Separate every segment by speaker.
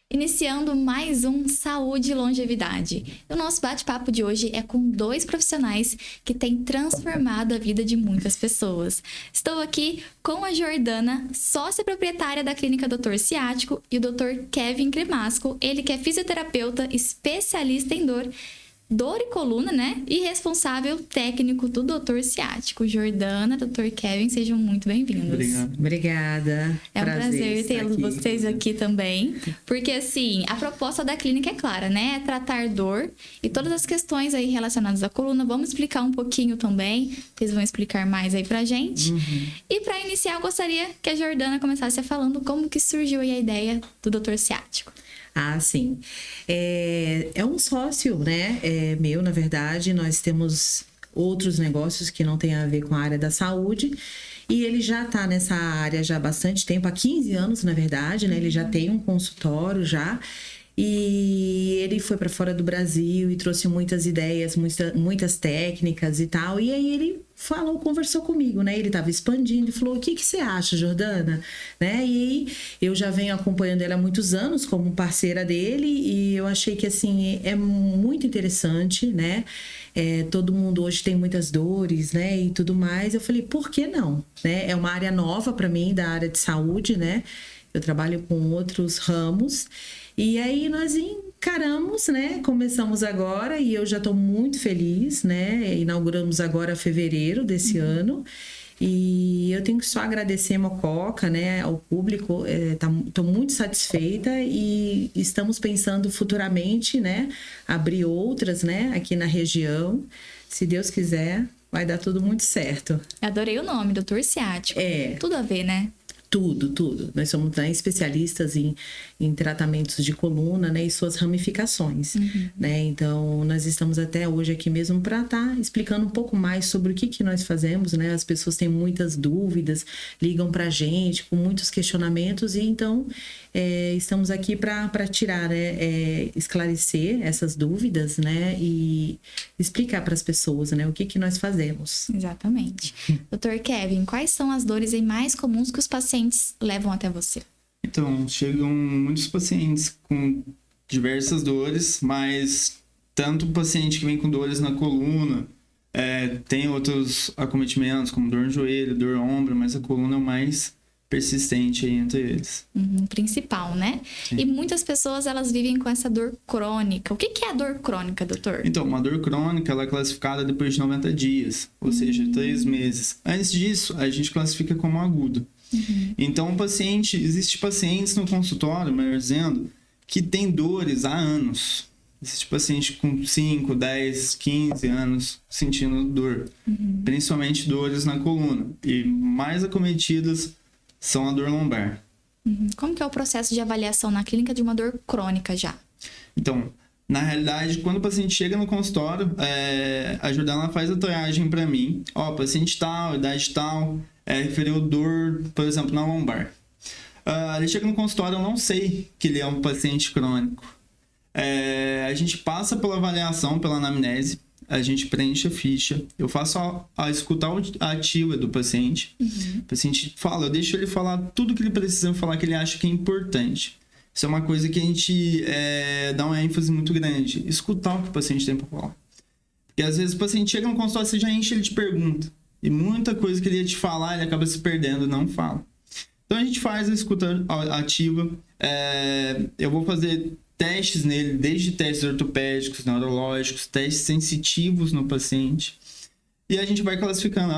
Speaker 1: Iniciando mais um Saúde e Longevidade. O nosso bate-papo de hoje é com dois profissionais que têm transformado a vida de muitas pessoas. Estou aqui com a Jordana, sócia proprietária da Clínica Dr. Ciático, e o Dr. Kevin Cremasco, ele que é fisioterapeuta, especialista em dor e coluna, né? E responsável técnico do Dr. Ciático. Jordana, Dr. Kevin, sejam muito bem-vindos.
Speaker 2: Obrigada.
Speaker 1: É um prazer tê-los vocês aqui também. Porque, assim, a proposta da clínica é clara, né? É tratar dor e todas as questões aí relacionadas à coluna. Vamos explicar um pouquinho também. Vocês vão explicar mais aí pra gente. E para iniciar, eu gostaria que a Jordana começasse falando como que surgiu aí a ideia do Dr. Ciático.
Speaker 2: Ah, sim. É um sócio, né? Meu, na verdade. Nós temos outros negócios que não têm a ver com a área da saúde. E ele já está nessa área já há bastante tempo, há 15 anos, na verdade, né? Ele já tem um consultório já. E ele foi para fora do Brasil e trouxe muitas ideias, muitas técnicas e tal. E aí ele conversou comigo, né? Ele estava expandindo e falou: o que você acha, Jordana? Né? E aí eu já venho acompanhando ele há muitos anos como parceira dele e eu achei que assim é muito interessante, né? Todo mundo hoje tem muitas dores, né? E tudo mais. Eu falei: por que não? Né? É uma área nova para mim, da área de saúde, né? Eu trabalho com outros ramos. E aí nós encaramos, né? Começamos agora e eu já estou muito feliz, né? Inauguramos agora fevereiro desse ano. E eu tenho que só agradecer a Mococa, né? Ao público. Estou muito satisfeita e estamos pensando futuramente, né? Abrir outras, né? Aqui na região. Se Deus quiser, vai dar tudo muito certo.
Speaker 1: Adorei o nome, Dr. Ciático. Tudo a ver, né?
Speaker 2: Tudo. Nós somos, né, especialistas em tratamentos de coluna, né, e suas ramificações, né? Então, nós estamos até hoje aqui mesmo para estar explicando um pouco mais sobre o que nós fazemos, né? As pessoas têm muitas dúvidas, ligam para a gente com muitos questionamentos e então estamos aqui para tirar, né, esclarecer essas dúvidas, né, e explicar para as pessoas, né, o que nós fazemos.
Speaker 1: Exatamente. Dr. Kevin, quais são as dores aí mais comuns que os pacientes levam até você?
Speaker 3: Então, chegam muitos pacientes com diversas dores, mas tanto o paciente que vem com dores na coluna, tem outros acometimentos, como dor no joelho, dor no ombro, mas a coluna é o mais persistente aí entre eles.
Speaker 1: Principal, né? Sim. E muitas pessoas, elas vivem com essa dor crônica. O que é a dor crônica, doutor?
Speaker 3: Então, uma dor crônica, ela é classificada depois de 90 dias, ou seja, 3 meses. Antes disso, a gente classifica como agudo. Então, existe pacientes no consultório, melhor dizendo, que tem dores há anos. Existe paciente com 5, 10, 15 anos sentindo dor. Principalmente dores na coluna. E mais acometidas são a dor lombar.
Speaker 1: Como que é o processo de avaliação na clínica de uma dor crônica já?
Speaker 3: Então, na realidade, quando o paciente chega no consultório, a Jordana faz a triagem para mim. Paciente tal, idade tal, referiu dor, por exemplo, na lombar. Ele chega no consultório, eu não sei que ele é um paciente crônico. A gente passa pela avaliação, pela anamnese, a gente preenche a ficha, eu faço a escuta ativa do paciente. O paciente fala, eu deixo ele falar tudo que ele precisa falar, que ele acha que é importante. Isso é uma coisa que a gente dá uma ênfase muito grande, escutar o que o paciente tem para falar. Porque às vezes o paciente chega no consultório, você já enche ele de pergunta, e muita coisa que ele ia te falar, ele acaba se perdendo, não fala. Então a gente faz a escuta ativa, eu vou fazer testes nele, desde testes ortopédicos, neurológicos, testes sensitivos no paciente. E a gente vai classificando,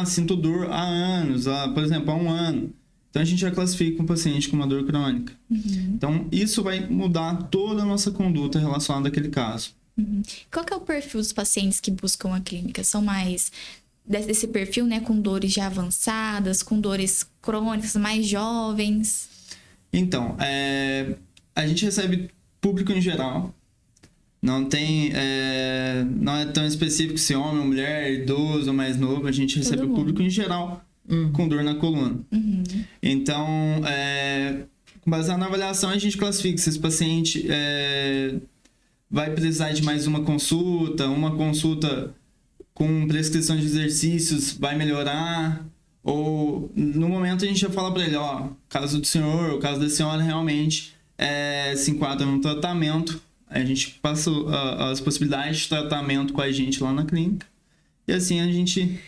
Speaker 3: sinto dor há anos, por exemplo, há 1 ano. Então a gente já classifica um paciente com uma dor crônica. Então isso vai mudar toda a nossa conduta relacionada àquele caso.
Speaker 1: Qual que é o perfil dos pacientes que buscam a clínica? São mais desse perfil, né, com dores já avançadas, com dores crônicas, mais jovens?
Speaker 3: Então, a gente recebe público em geral, não é tão específico se homem ou mulher, idoso ou mais novo, a gente recebe o público em geral com dor na coluna. Então, baseado na avaliação, a gente classifica se esse paciente vai precisar de mais uma consulta com prescrição de exercícios vai melhorar, ou no momento a gente já fala para ele, o caso do senhor, o caso da senhora realmente se enquadra no tratamento. A gente passa as possibilidades de tratamento com a gente lá na clínica. E assim a gente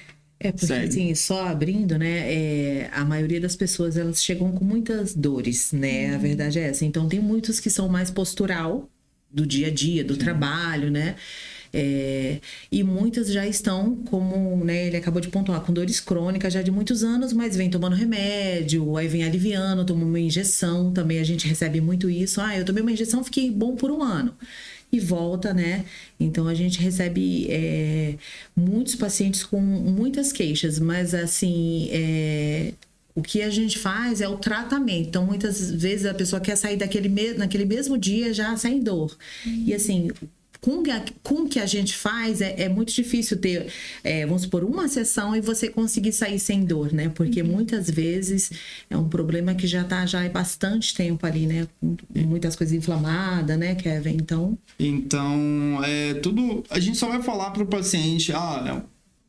Speaker 2: porque
Speaker 3: segue.
Speaker 2: assim, só abrindo, né, a maioria das pessoas, elas chegam com muitas dores, né, a verdade é essa. Então, tem muitos que são mais postural, do dia a dia, do trabalho, né, e muitas já estão, como, né, ele acabou de pontuar, com dores crônicas já de muitos anos, mas vem tomando remédio, aí vem aliviando, toma uma injeção, também a gente recebe muito isso. Eu tomei uma injeção, fiquei bom por 1 ano. E volta, né? Então, a gente recebe muitos pacientes com muitas queixas, mas, assim, o que a gente faz é o tratamento. Então, muitas vezes a pessoa quer sair naquele mesmo dia já sem dor. E, assim, com o que a gente faz, é muito difícil ter, vamos supor, uma sessão e você conseguir sair sem dor, né? Porque muitas vezes é um problema que já tá há bastante tempo ali, né? Com muitas coisas inflamadas, né, Kevin? Então,
Speaker 3: tudo... A gente só vai falar pro paciente,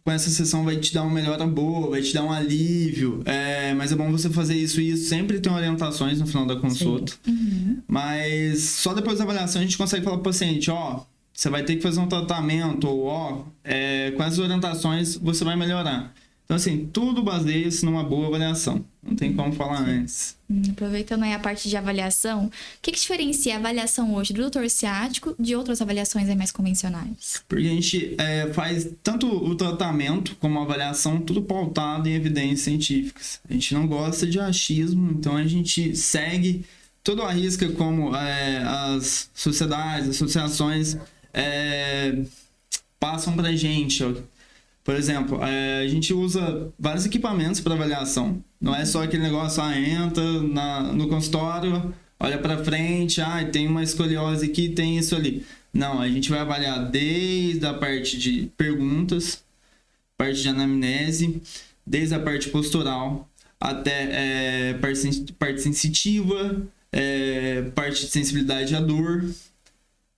Speaker 3: com essa sessão vai te dar uma melhora boa, vai te dar um alívio, mas é bom você fazer isso e isso. Sempre tem orientações no final da consulta. Mas só depois da avaliação a gente consegue falar pro paciente, você vai ter que fazer um tratamento, ou com essas orientações você vai melhorar. Então, assim, tudo baseia-se numa boa avaliação. Não tem como falar antes.
Speaker 1: Aproveitando aí a parte de avaliação, o que diferencia a avaliação hoje do doutor ciático de outras avaliações aí mais convencionais?
Speaker 3: Porque a gente faz tanto o tratamento como a avaliação, tudo pautado em evidências científicas. A gente não gosta de achismo, então a gente segue tudo à risca como as sociedades, associações passam pra gente. Por exemplo, a gente usa vários equipamentos para avaliação. Não é só aquele negócio, entra no consultório, olha para frente, tem uma escoliose aqui, tem isso ali. Não, a gente vai avaliar desde a parte de perguntas, parte de anamnese, desde a parte postural, até parte sensitiva, parte de sensibilidade à dor,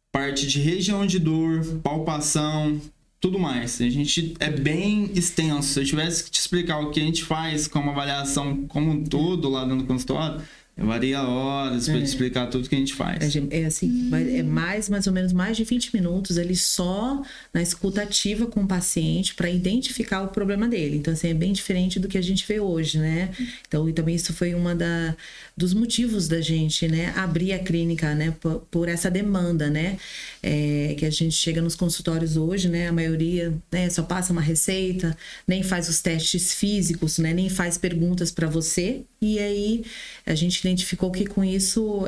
Speaker 3: parte de região de dor, palpação, tudo mais. A gente é bem extenso. Se eu tivesse que te explicar o que a gente faz como avaliação como um todo lá dentro do consultório, eu varia horas para te explicar tudo que a gente faz.
Speaker 2: Assim, mais ou menos mais de 20 minutos ali só na escuta ativa com o paciente para identificar o problema dele. Então, assim, é bem diferente do que a gente vê hoje, né? Então, e também isso foi dos motivos da gente, né, abrir a clínica, né, por essa demanda, né, que a gente chega nos consultórios hoje, né, a maioria, né, só passa uma receita, nem faz os testes físicos, né, nem faz perguntas para você, e aí a gente identificou que com isso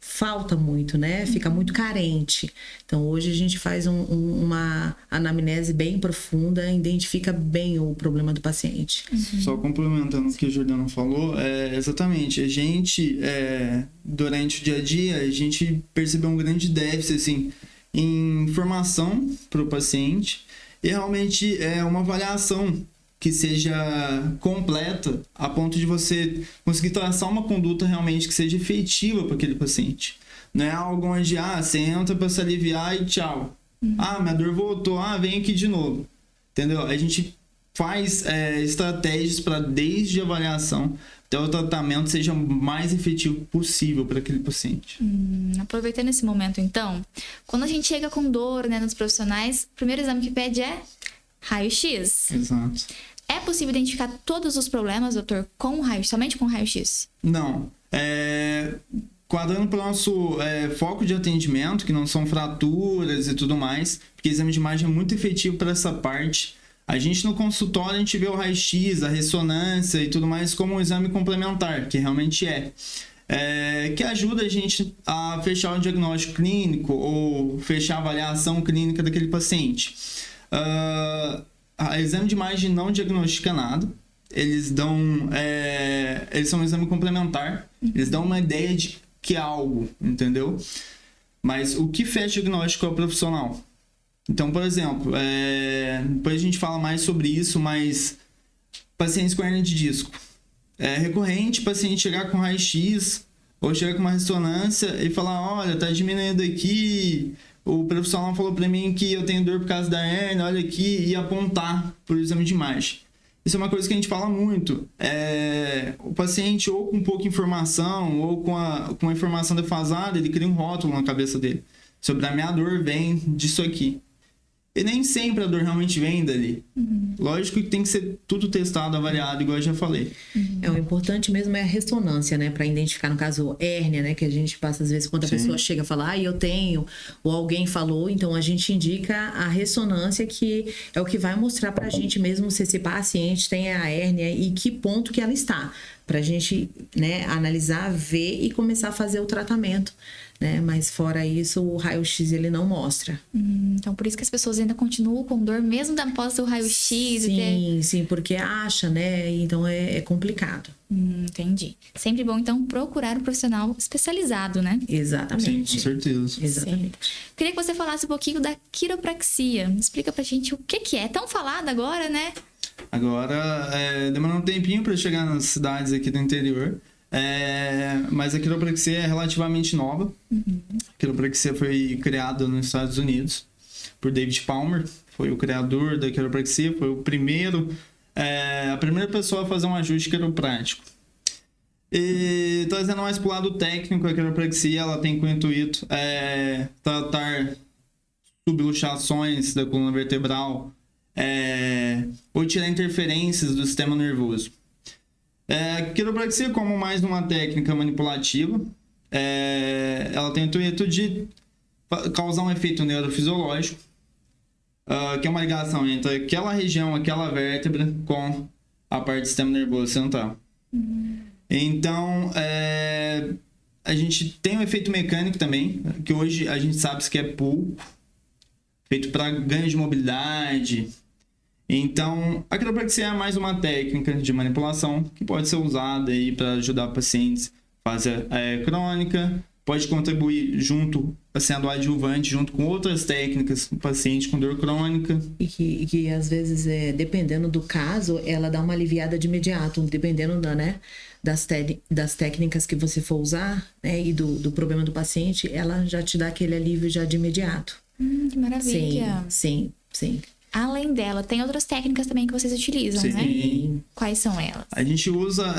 Speaker 2: falta muito, né? Fica muito carente. Então, hoje a gente faz uma anamnese bem profunda, identifica bem o problema do paciente.
Speaker 3: Só complementando o que a Jordana falou, exatamente, a gente, durante o dia a dia, a gente percebeu um grande déficit, assim, em informação para o paciente e realmente uma avaliação que seja completa a ponto de você conseguir traçar uma conduta realmente que seja efetiva para aquele paciente. Não é algo onde, você entra para se aliviar e tchau. Minha dor voltou, vem aqui de novo. Entendeu? A gente faz estratégias para, desde a avaliação até o tratamento, seja o mais efetivo possível para aquele paciente.
Speaker 1: Aproveitando esse momento, então, quando a gente chega com dor, né, nos profissionais, o primeiro exame que pede é raio-x.
Speaker 3: Exato.
Speaker 1: É possível identificar todos os problemas, doutor, somente com raio-x?
Speaker 3: Não. Quadrando para o nosso foco de atendimento, que não são fraturas e tudo mais, porque o exame de imagem é muito efetivo para essa parte. A gente no consultório, a gente vê o raio-x, a ressonância e tudo mais como um exame complementar, que realmente que ajuda a gente a fechar o diagnóstico clínico ou fechar a avaliação clínica daquele paciente. O exame de imagem não diagnostica nada. Eles são um exame complementar. Eles dão uma ideia de que é algo, entendeu? Mas o que fecha o diagnóstico é o profissional. Então, por exemplo, depois a gente fala mais sobre isso, mas pacientes com hernia de disco. É recorrente o paciente chegar com raio-x ou chegar com uma ressonância e falar, olha, tá diminuindo aqui, o profissional falou para mim que eu tenho dor por causa da hernia, olha aqui, e apontar para o exame de imagem. Isso é uma coisa que a gente fala muito. O paciente, ou com pouca informação, ou com a informação defasada, ele cria um rótulo na cabeça dele. Sobre a minha dor vem disso aqui. E nem sempre a dor realmente vem dali. Lógico que tem que ser tudo testado, avaliado, igual eu já falei.
Speaker 2: O importante mesmo é a ressonância, né? Para identificar, no caso, hérnia, né? Que a gente passa, às vezes, quando a pessoa chega e fala, eu tenho, ou alguém falou, então a gente indica a ressonância, que é o que vai mostrar pra gente mesmo se esse paciente tem a hérnia e que ponto que ela está. Pra gente, né, analisar, ver e começar a fazer o tratamento, né? Mas fora isso, o raio-x ele não mostra.
Speaker 1: Então, por isso que as pessoas ainda continuam com dor, mesmo após o raio-x.
Speaker 2: Sim, porque acha, né? Então é complicado.
Speaker 1: Entendi. Sempre bom, então, procurar um profissional especializado, né?
Speaker 2: Exatamente.
Speaker 3: Sim, com certeza.
Speaker 2: Exatamente.
Speaker 1: Queria que você falasse um pouquinho da quiropraxia. Explica pra gente o que é. Tão falado agora, né?
Speaker 3: Agora, demorou um tempinho para chegar nas cidades aqui do interior. Mas a quiropraxia é relativamente nova. A quiropraxia foi criada nos Estados Unidos por David Palmer. Foi o criador da quiropraxia. Foi a primeira pessoa a fazer um ajuste quiroprático. E trazendo mais para o lado técnico, a quiropraxia ela tem como intuito tratar subluxações da coluna vertebral, ou tirar interferências do sistema nervoso. A quiropraxia, como mais uma técnica manipulativa, ela tem o intuito de causar um efeito neurofisiológico, que é uma ligação entre aquela região, aquela vértebra, com a parte do sistema nervoso central. Então, a gente tem um efeito mecânico também, que hoje a gente sabe que é pouco, feito para ganho de mobilidade. Então, a quiropraxia é mais uma técnica de manipulação que pode ser usada para ajudar pacientes em fase crônica, pode contribuir sendo adjuvante junto com outras técnicas no paciente com dor crônica.
Speaker 2: E que às vezes, dependendo do caso, ela dá uma aliviada de imediato, dependendo das técnicas que você for usar, né, e do problema do paciente, ela já te dá aquele alívio já de imediato.
Speaker 1: Que maravilha.
Speaker 2: Sim.
Speaker 1: Além dela, tem outras técnicas também que vocês utilizam, né? Quais são elas?
Speaker 3: A gente usa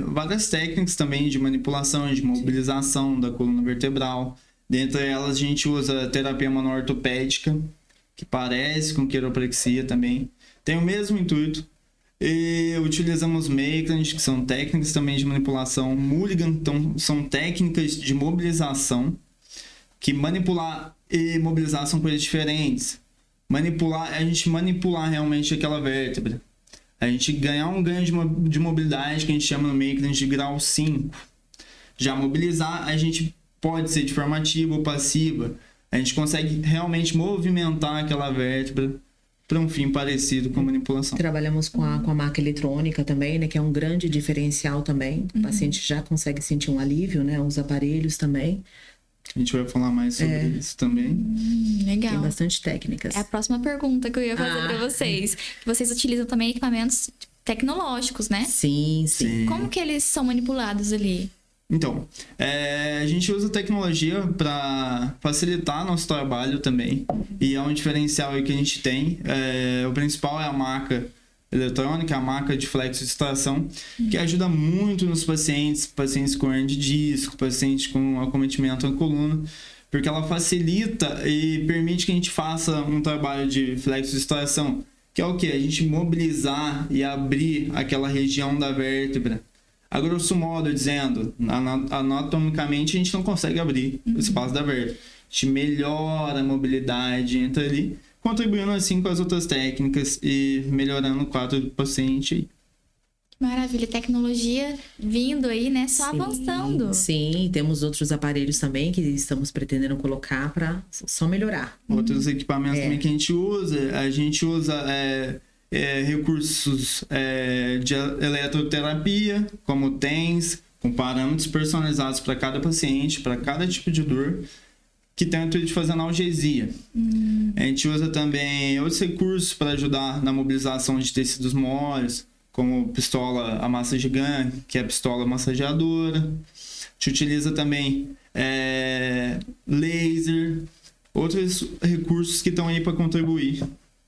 Speaker 3: várias técnicas também de manipulação, de mobilização da coluna vertebral. Dentre elas, a gente usa terapia manual ortopédica, que parece com quiropraxia também. Tem o mesmo intuito. E utilizamos Maitland, que são técnicas também de manipulação. Mulligan, então, são técnicas de mobilização, que manipular e mobilizar são coisas diferentes. A gente manipular realmente aquela vértebra. A gente ganhar um ganho de mobilidade que a gente chama no Maitland de grau 5. Já mobilizar, a gente pode ser de forma ativa ou passiva. A gente consegue realmente movimentar aquela vértebra para um fim parecido com a manipulação.
Speaker 2: Trabalhamos com a maca eletrônica também, né, que é um grande diferencial também. O paciente já consegue sentir um alívio, né, os aparelhos também.
Speaker 3: A gente vai falar mais sobre isso também.
Speaker 1: Legal.
Speaker 2: Tem bastante técnicas.
Speaker 1: É a próxima pergunta que eu ia fazer para vocês. Vocês utilizam também equipamentos tecnológicos, né?
Speaker 2: Sim.
Speaker 1: Como que eles são manipulados ali?
Speaker 3: Então, a gente usa tecnologia para facilitar nosso trabalho também. E é um diferencial aí que a gente tem. O principal é a maca eletrônica, a maca de flexo de extração, que ajuda muito nos pacientes com hernia de disco, pacientes com acometimento na coluna, porque ela facilita e permite que a gente faça um trabalho de flexo de extração, que é o quê? A gente mobilizar e abrir aquela região da vértebra. A grosso modo, dizendo, anatomicamente a gente não consegue abrir o espaço da vértebra. A gente melhora a mobilidade, entra ali, contribuindo assim com as outras técnicas e melhorando o quadro do paciente.
Speaker 1: Maravilha, tecnologia vindo aí, né? Só avançando.
Speaker 2: Sim, temos outros aparelhos também que estamos pretendendo colocar para só melhorar.
Speaker 3: Outros equipamentos também que a gente usa recursos de eletroterapia, como TENS, com parâmetros personalizados para cada paciente, para cada tipo de dor, que tem o intuito de fazer analgesia. A gente usa também outros recursos para ajudar na mobilização de tecidos moles, como pistola a massa gigante, que é a pistola massageadora. A gente utiliza também laser, outros recursos que estão aí para contribuir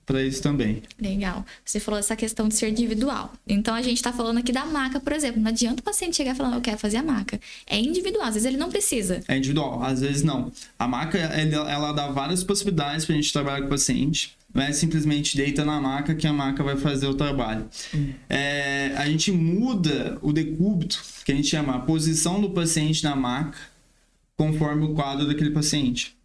Speaker 3: para isso também.
Speaker 1: Legal. Você falou essa questão de ser individual. Então, a gente tá falando aqui da maca, por exemplo. Não adianta o paciente chegar falando, eu quero fazer a maca. É individual. Às vezes ele não precisa.
Speaker 3: É individual, às vezes não. A maca, ela dá várias possibilidades pra gente trabalhar com o paciente. Não é simplesmente deita na maca que a maca vai fazer o trabalho. A gente muda o decúbito, que a gente chama a posição do paciente na maca, conforme o quadro daquele paciente.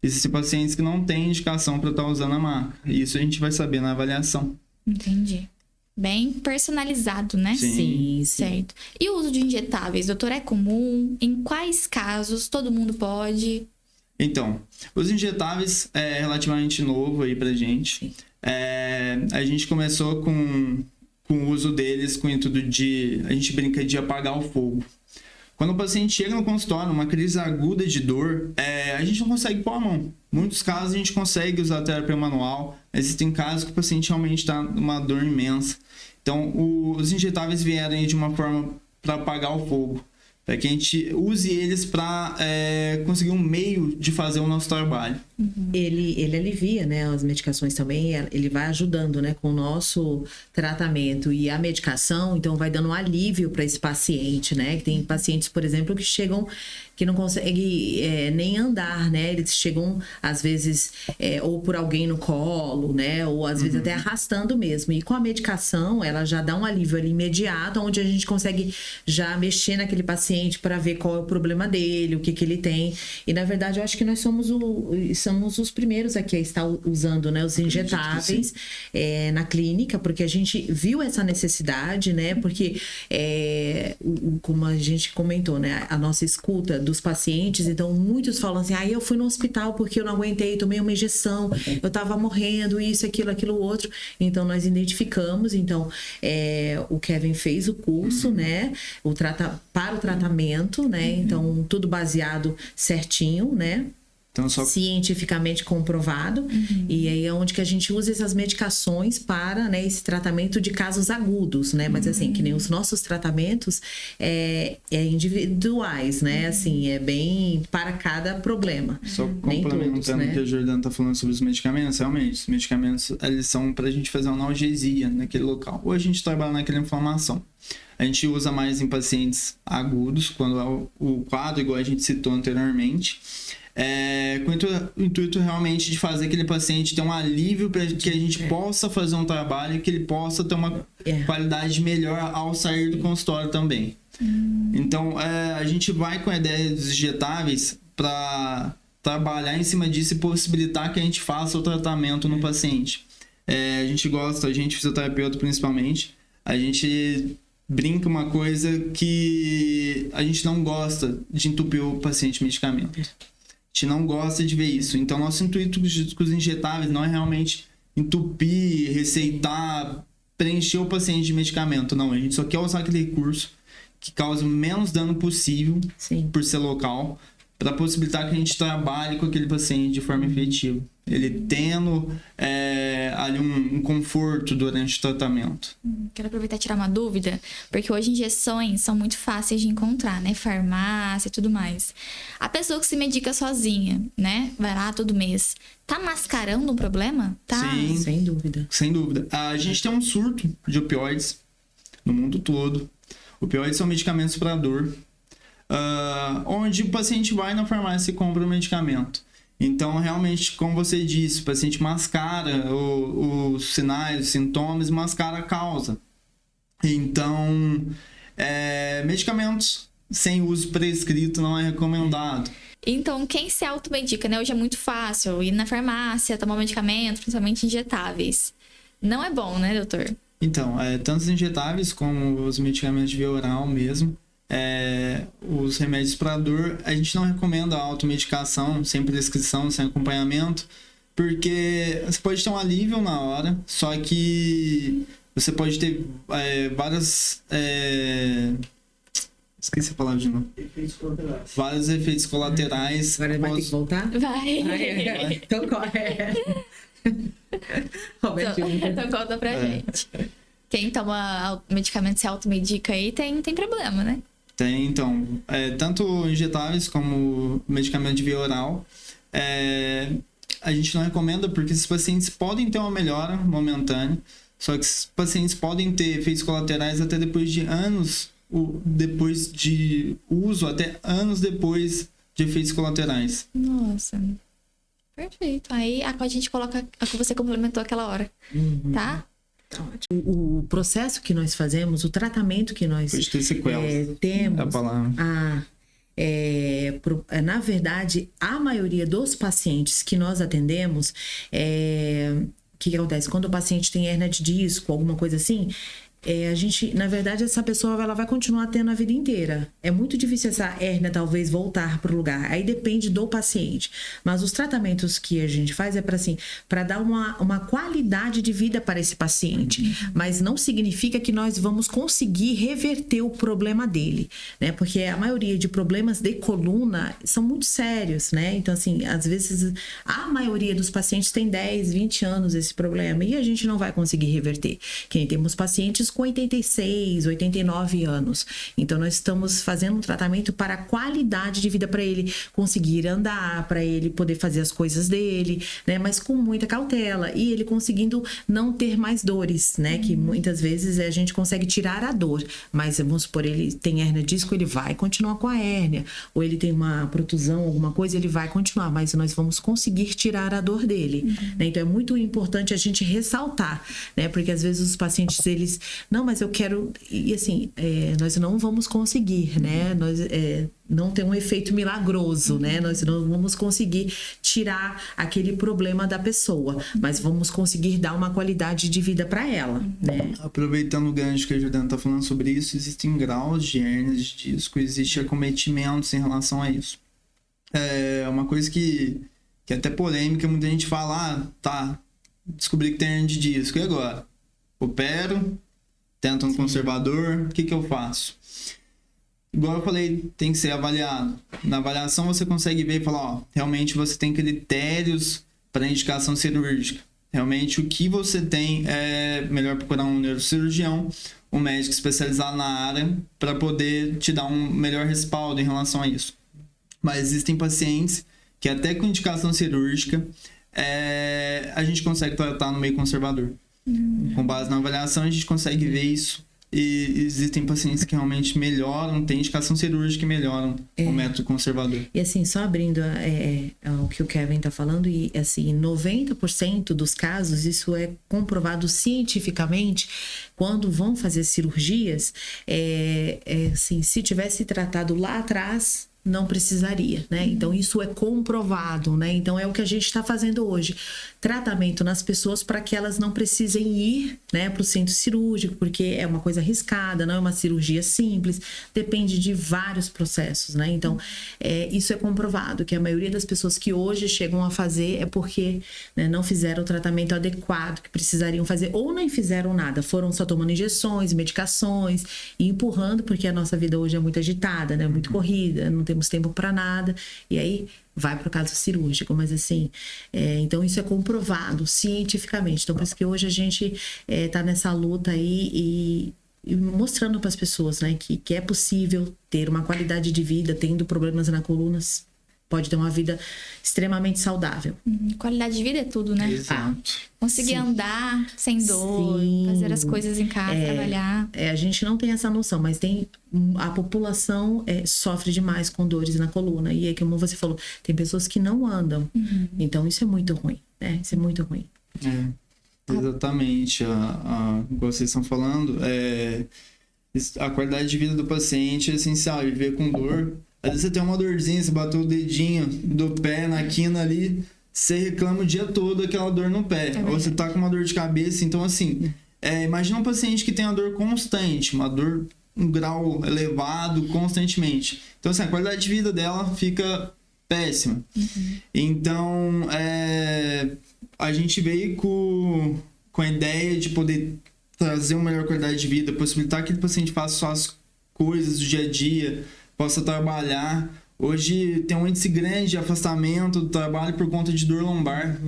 Speaker 3: Existem pacientes que não têm indicação para estar usando a maca. E isso a gente vai saber na avaliação.
Speaker 1: Entendi. Bem personalizado, né?
Speaker 2: Sim.
Speaker 1: Certo. E o uso de injetáveis, doutor, é comum? Em quais casos todo mundo pode?
Speaker 3: Então, os injetáveis é relativamente novo aí pra gente. A gente começou com o uso deles com o intuito de... A gente brinca de apagar o fogo. Quando o paciente chega no consultório, uma crise aguda de dor, a gente não consegue pôr a mão. Em muitos casos a gente consegue usar a terapia manual. Existem casos que o paciente realmente está numa dor imensa. Então, os injetáveis vieram aí de uma forma para apagar o fogo. Para que a gente use eles para conseguir um meio de fazer o nosso trabalho.
Speaker 2: Ele alivia, né, as medicações também, ele vai ajudando, né, com o nosso tratamento e a medicação, então vai dando um alívio para esse paciente, né, que tem pacientes, por exemplo, que chegam, que não conseguem nem andar, né, eles chegam, às vezes, ou por alguém no colo, né, ou às vezes até arrastando mesmo, e com a medicação, ela já dá um alívio ali imediato, onde a gente consegue já mexer naquele paciente para ver qual é o problema dele, o que ele tem, e na verdade eu acho que nós somos os primeiros aqui a estar usando, né, os injetáveis na clínica, porque a gente viu essa necessidade, né, porque como a gente comentou, né, a nossa escuta dos pacientes, então muitos falam assim, eu fui no hospital porque eu não aguentei, tomei uma injeção, eu tava morrendo, isso, aquilo, outro, então nós identificamos, então o Kevin fez o curso, né, para o tratamento, né, então tudo baseado certinho, né,
Speaker 3: Então,
Speaker 2: cientificamente comprovado, e aí é onde que a gente usa essas medicações para, né, esse tratamento de casos agudos, né, mas assim, que nem os nossos tratamentos individuais, né, assim, é bem para cada problema.
Speaker 3: Só complementando o que a Jordana tá falando sobre os medicamentos, realmente, os medicamentos, eles são pra gente fazer uma analgesia naquele local, ou a gente trabalha naquela inflamação. A gente usa mais em pacientes agudos, quando é o quadro, igual a gente citou anteriormente, com o intuito realmente de fazer aquele paciente ter um alívio para que a gente possa fazer um trabalho e que ele possa ter uma qualidade melhor ao sair do consultório também. Então, a gente vai com a ideia dos injetáveis para trabalhar em cima disso e possibilitar que a gente faça o tratamento no paciente. A gente gosta, a gente fisioterapeuta principalmente, a gente brinca uma coisa que a gente não gosta de entupir o paciente de medicamento. A gente não gosta de ver isso. Então, nosso intuito com os injetáveis não é realmente entupir, receitar, preencher o paciente de medicamento. Não, a gente só quer usar aquele recurso que cause o menos dano possível, por ser local, para possibilitar que a gente trabalhe com aquele paciente de forma efetiva. Ele tendo ali um conforto durante o tratamento.
Speaker 1: Quero aproveitar e tirar uma dúvida, porque hoje injeções são muito fáceis de encontrar, né? Farmácia e tudo mais. A pessoa que se medica sozinha, né? Vai lá todo mês. Tá mascarando um problema? Tá?
Speaker 3: Sim,
Speaker 2: sem dúvida.
Speaker 3: Sem dúvida. A gente tem um surto de opioides no mundo todo. Opioides são medicamentos para dor, onde o paciente vai na farmácia e compra o medicamento. Então, realmente, como você disse, o paciente mascara os sinais, os sintomas, mascara a causa. Então, medicamentos sem uso prescrito não é recomendado.
Speaker 1: Então, quem se automedica, né? Hoje é muito fácil ir na farmácia, tomar medicamento, principalmente injetáveis. Não é bom, né, doutor?
Speaker 3: Então, tanto os injetáveis como os medicamentos de via oral mesmo, os remédios para dor, a gente não recomenda a automedicação, sem prescrição, sem acompanhamento, porque você pode ter um alívio na hora, só que você pode ter várias... Esqueci a palavra de novo. Vários efeitos colaterais.
Speaker 2: Agora vai ter que voltar?
Speaker 1: Vai.
Speaker 2: Então corre.
Speaker 1: Então conta pra gente. Quem toma medicamento se automedica aí tem problema, né?
Speaker 3: Tem, então. Tanto injetáveis como medicamento de via oral. a gente não recomenda porque esses pacientes podem ter uma melhora momentânea, só que esses pacientes podem ter efeitos colaterais até depois de anos, depois de uso, até anos depois de efeitos colaterais.
Speaker 1: Nossa. Perfeito. Aí a gente coloca a que você complementou aquela hora, tá?
Speaker 2: O processo que nós fazemos, o tratamento que nós
Speaker 3: Pode ter sequelas.
Speaker 2: temos,
Speaker 3: É a palavra.
Speaker 2: na verdade, a maioria dos pacientes que nós atendemos, o que acontece? Quando o paciente tem hérnia de disco, alguma coisa assim, a gente, na verdade, essa pessoa ela vai continuar tendo a vida inteira. É muito difícil essa hérnia talvez voltar para o lugar. Aí depende do paciente. Mas os tratamentos que a gente faz é para assim, para dar uma qualidade de vida para esse paciente. Mas não significa que nós vamos conseguir reverter o problema dele, né? Porque a maioria de problemas de coluna são muito sérios, né? Então, assim, às vezes a maioria dos pacientes tem 10, 20 anos esse problema e a gente não vai conseguir reverter. Que temos pacientes com 86, 89 anos. Então, nós estamos fazendo um tratamento para a qualidade de vida para ele conseguir andar, para ele poder fazer as coisas dele, né? Mas com muita cautela. E ele conseguindo não ter mais dores, né? Que muitas vezes a gente consegue tirar a dor. Mas, vamos supor, ele tem hérnia de disco, ele vai continuar com a hérnia. Ou ele tem uma protusão, alguma coisa, ele vai continuar. Mas nós vamos conseguir tirar a dor dele. Né? Então, é muito importante a gente ressaltar, né? Porque, às vezes, os pacientes, eles... Não, mas eu quero... E assim, nós não vamos conseguir, né? Nós não tem um efeito milagroso, né? Nós não vamos conseguir tirar aquele problema da pessoa, mas vamos conseguir dar uma qualidade de vida para ela, né?
Speaker 3: Aproveitando o gancho que a Jordana está falando sobre isso, existem graus de hérnias de disco, existe acometimentos em relação a isso. É uma coisa que é até polêmica, muita gente fala, tá, descobri que tem hérnia de disco, e agora? Opero, tento um conservador, o que eu faço? Igual eu falei, tem que ser avaliado. Na avaliação você consegue ver e falar, realmente você tem critérios para indicação cirúrgica. Realmente o que você tem é melhor procurar um neurocirurgião, um médico especializado na área, para poder te dar um melhor respaldo em relação a isso. Mas existem pacientes que até com indicação cirúrgica a gente consegue tratar no meio conservador. Com base na avaliação a gente consegue ver isso. E existem pacientes que realmente melhoram, tem indicação cirúrgica e melhoram o método conservador.
Speaker 2: E assim, só abrindo o que o Kevin está falando, e assim, 90% dos casos, isso é comprovado cientificamente, quando vão fazer cirurgias, assim, se tivesse tratado lá atrás, não precisaria, né? Então, isso é comprovado, né? Então, é o que a gente está fazendo hoje. Tratamento nas pessoas para que elas não precisem ir, né, para o centro cirúrgico, porque é uma coisa arriscada, não é uma cirurgia simples, depende de vários processos, né? Então, isso é comprovado, que a maioria das pessoas que hoje chegam a fazer é porque, né, não fizeram o tratamento adequado que precisariam fazer, ou nem fizeram nada, foram só tomando injeções, medicações e empurrando, porque a nossa vida hoje é muito agitada, né? Muito corrida, não temos tempo para nada, e aí vai para o caso cirúrgico, mas assim, então isso é comprovado cientificamente, então por isso que hoje a gente está nessa luta aí e mostrando para as pessoas, né, que é possível ter uma qualidade de vida tendo problemas na coluna, pode ter uma vida extremamente saudável.
Speaker 1: Qualidade de vida é tudo, né?
Speaker 3: Exato.
Speaker 1: Conseguir andar sem dor, fazer as coisas em casa, trabalhar.
Speaker 2: A gente não tem essa noção, mas a população sofre demais com dores na coluna. E é como você falou, tem pessoas que não andam. Então isso é muito ruim, né? Isso é muito ruim.
Speaker 3: Exatamente. Igual vocês estão falando, a qualidade de vida do paciente é essencial. Viver com dor. Às vezes você tem uma dorzinha, você bateu o dedinho do pé na quina ali, você reclama o dia todo aquela dor no pé. Ou você tá com uma dor de cabeça. Então, assim, imagina um paciente que tem uma dor constante, uma dor um grau elevado constantemente. Então, assim, a qualidade de vida dela fica péssima. Então, a gente veio com a ideia de poder trazer uma melhor qualidade de vida, possibilitar que o paciente faça só as coisas do dia a dia, possa trabalhar. Hoje tem um índice grande de afastamento do trabalho por conta de dor lombar.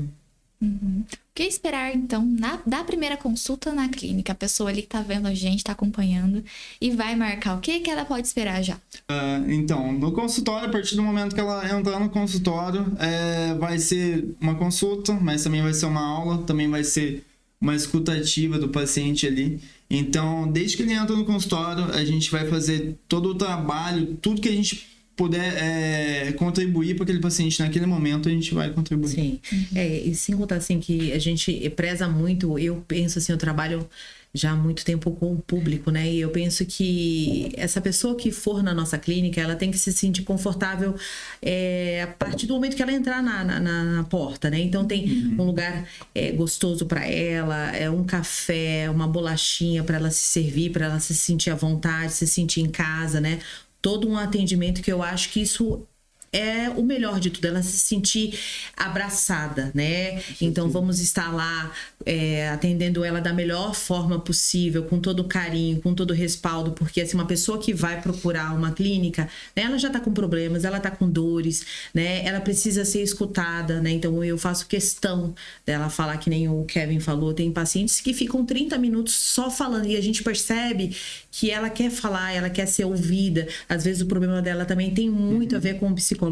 Speaker 1: Uhum. O que esperar, então, da primeira consulta na clínica? A pessoa ali que tá vendo a gente, tá acompanhando e vai marcar. O que ela pode esperar já?
Speaker 3: Então, no consultório, a partir do momento que ela entrar no consultório, vai ser uma consulta, mas também vai ser uma aula, também vai ser uma escuta ativa do paciente ali. Então, desde que ele entra no consultório, a gente vai fazer todo o trabalho, tudo que a gente puder contribuir para aquele paciente naquele momento, a gente vai contribuir.
Speaker 2: Sim. E sem contar assim que a gente preza muito, eu penso assim, eu trabalho já há muito tempo com o público, né? E eu penso que essa pessoa que for na nossa clínica, ela tem que se sentir confortável a partir do momento que ela entrar na porta, né? Então tem um lugar gostoso para ela, um café, uma bolachinha para ela se servir, para ela se sentir à vontade, se sentir em casa, né? Todo um atendimento que eu acho que isso é o melhor de tudo, ela se sentir abraçada, né? Então vamos estar lá atendendo ela da melhor forma possível, com todo carinho, com todo respaldo, porque assim, uma pessoa que vai procurar uma clínica, né, ela já tá com problemas, ela tá com dores, né? Ela precisa ser escutada, né? Então eu faço questão dela falar, que nem o Kevin falou, tem pacientes que ficam 30 minutos só falando e a gente percebe que ela quer falar, ela quer ser ouvida. Às vezes o problema dela também tem muito a ver com o psicológico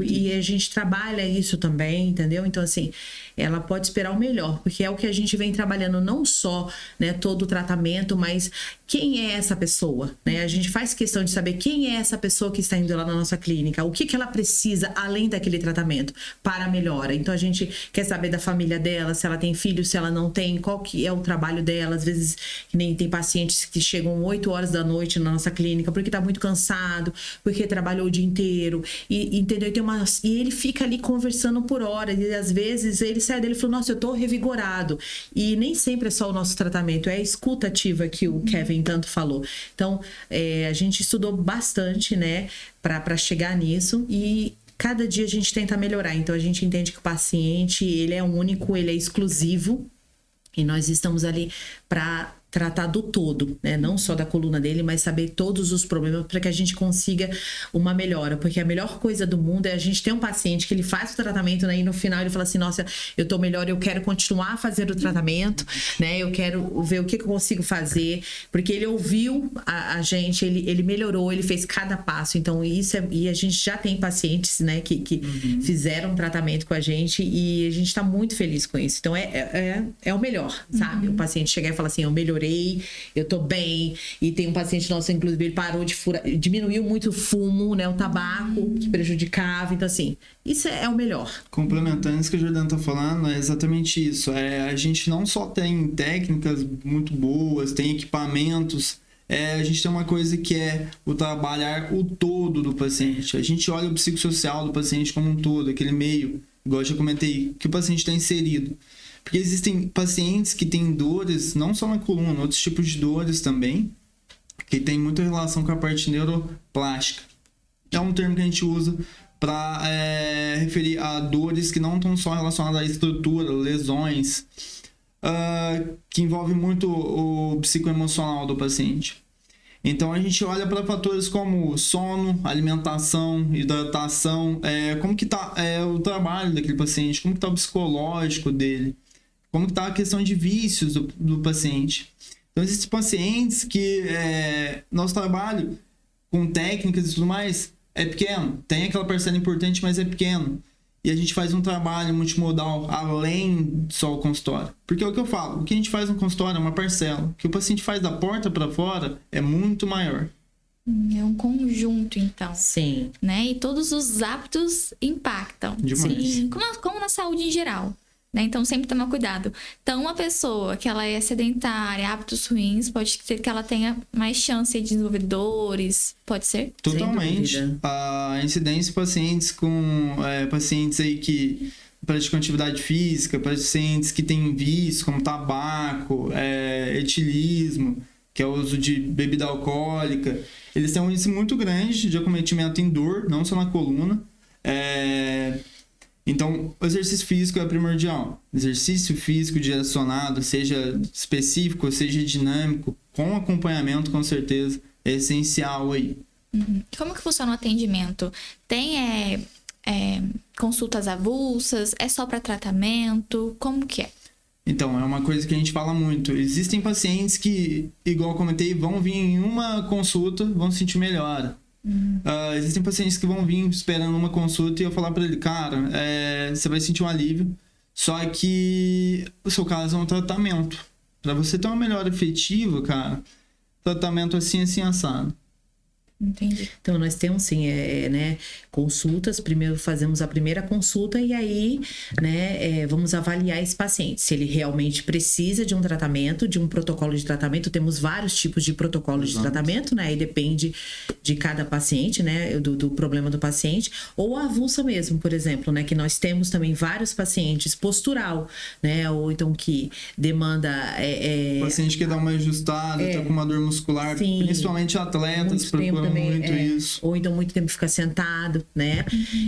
Speaker 2: e a gente trabalha isso também, entendeu? Então, assim, ela pode esperar o melhor, porque é o que a gente vem trabalhando, não só, né, todo o tratamento, mas quem é essa pessoa, né? A gente faz questão de saber quem é essa pessoa que está indo lá na nossa clínica, o que ela precisa além daquele tratamento para a melhora. Então, a gente quer saber da família dela, se ela tem filho, se ela não tem, qual que é o trabalho dela. Às vezes, que nem tem pacientes que chegam 8 horas da noite na nossa clínica porque tá muito cansado, porque trabalhou o dia inteiro, entendeu? E ele fica ali conversando por horas, e às vezes ele sai dele e fala, nossa, eu tô revigorado. E nem sempre é só o nosso tratamento, é a escuta ativa que o Kevin tanto falou. Então, a gente estudou bastante, né, para chegar nisso, e cada dia a gente tenta melhorar. Então, a gente entende que o paciente, ele é único, ele é exclusivo, e nós estamos ali para tratar do todo, né? Não só da coluna dele, mas saber todos os problemas para que a gente consiga uma melhora. Porque a melhor coisa do mundo é a gente ter um paciente que ele faz o tratamento, né? E no final ele fala assim, nossa, eu tô melhor, eu quero continuar fazendo o tratamento, né? Eu quero ver o que eu consigo fazer. Porque ele ouviu a gente, ele melhorou, ele fez cada passo. Então, e a gente já tem pacientes, né? Que fizeram tratamento com a gente e a gente tá muito feliz com isso. Então, é o melhor, sabe? O paciente chegar e falar assim, eu melhorei, eu tô bem. E tem um paciente nosso, inclusive, ele parou de furar, diminuiu muito o fumo, né? O tabaco que prejudicava. Então, assim, isso é o melhor.
Speaker 3: Complementando isso que a Jordana tá falando, é exatamente isso. A gente não só tem técnicas muito boas, tem equipamentos, a gente tem uma coisa que é o trabalhar o todo do paciente. A gente olha o psicossocial do paciente como um todo, aquele meio, igual eu já comentei, que o paciente está inserido. Porque existem pacientes que têm dores, não só na coluna, outros tipos de dores também, que tem muita relação com a parte neuroplástica. É um termo que a gente usa para referir a dores que não estão só relacionadas à estrutura, lesões, que envolve muito o psicoemocional do paciente. Então a gente olha para fatores como sono, alimentação, hidratação, como que está o trabalho daquele paciente, como que está o psicológico dele, como que está a questão de vícios do paciente. Então existem pacientes que nosso trabalho com técnicas e tudo mais é pequeno, tem aquela parcela importante, mas é pequeno. E a gente faz um trabalho multimodal além só o consultório. Porque é o que eu falo, o que a gente faz no consultório é uma parcela. O que o paciente faz da porta para fora é muito maior.
Speaker 1: É um conjunto, então.
Speaker 2: Sim.
Speaker 1: Né? E todos os hábitos impactam.
Speaker 3: Demais.
Speaker 1: Sim. Como na saúde em geral. Né? Então, sempre tomar cuidado. Então, uma pessoa que ela é sedentária, hábitos ruins, pode ser que ela tenha mais chance de desenvolver dores, pode ser?
Speaker 3: Totalmente. A incidência de pacientes pacientes aí que praticam atividade física, pacientes que têm vícios como tabaco, etilismo, que é o uso de bebida alcoólica, eles têm um índice muito grande de acometimento em dor, não só na coluna. Então, o exercício físico é primordial. Exercício físico direcionado, seja específico, seja dinâmico, com acompanhamento, com certeza, é essencial aí.
Speaker 1: Como que funciona o atendimento? Tem consultas avulsas? É só para tratamento? Como que é?
Speaker 3: Então, é uma coisa que a gente fala muito. Existem pacientes que, igual eu comentei, vão vir em uma consulta, vão se sentir melhor. Existem pacientes que vão vir esperando uma consulta e eu falar para ele, cara, você vai sentir um alívio, só que o seu caso é um tratamento. Para você ter uma melhora efetiva, cara, tratamento assim, assado.
Speaker 1: Entendi.
Speaker 2: Então, nós temos, sim, né, consultas. Primeiro fazemos a primeira consulta e aí, né, vamos avaliar esse paciente. Se ele realmente precisa de um tratamento, de um protocolo de tratamento. Temos vários tipos de protocolos de tratamento, né? E depende de cada paciente, né, do problema do paciente. Ou a avulsa mesmo, por exemplo, né, que nós temos também vários pacientes postural, né, ou então que demanda...
Speaker 3: O paciente que dá uma ajustada, tá com uma dor muscular,
Speaker 2: sim,
Speaker 3: principalmente atletas procuram muito isso.
Speaker 2: Ou então muito tempo ficar sentado, né?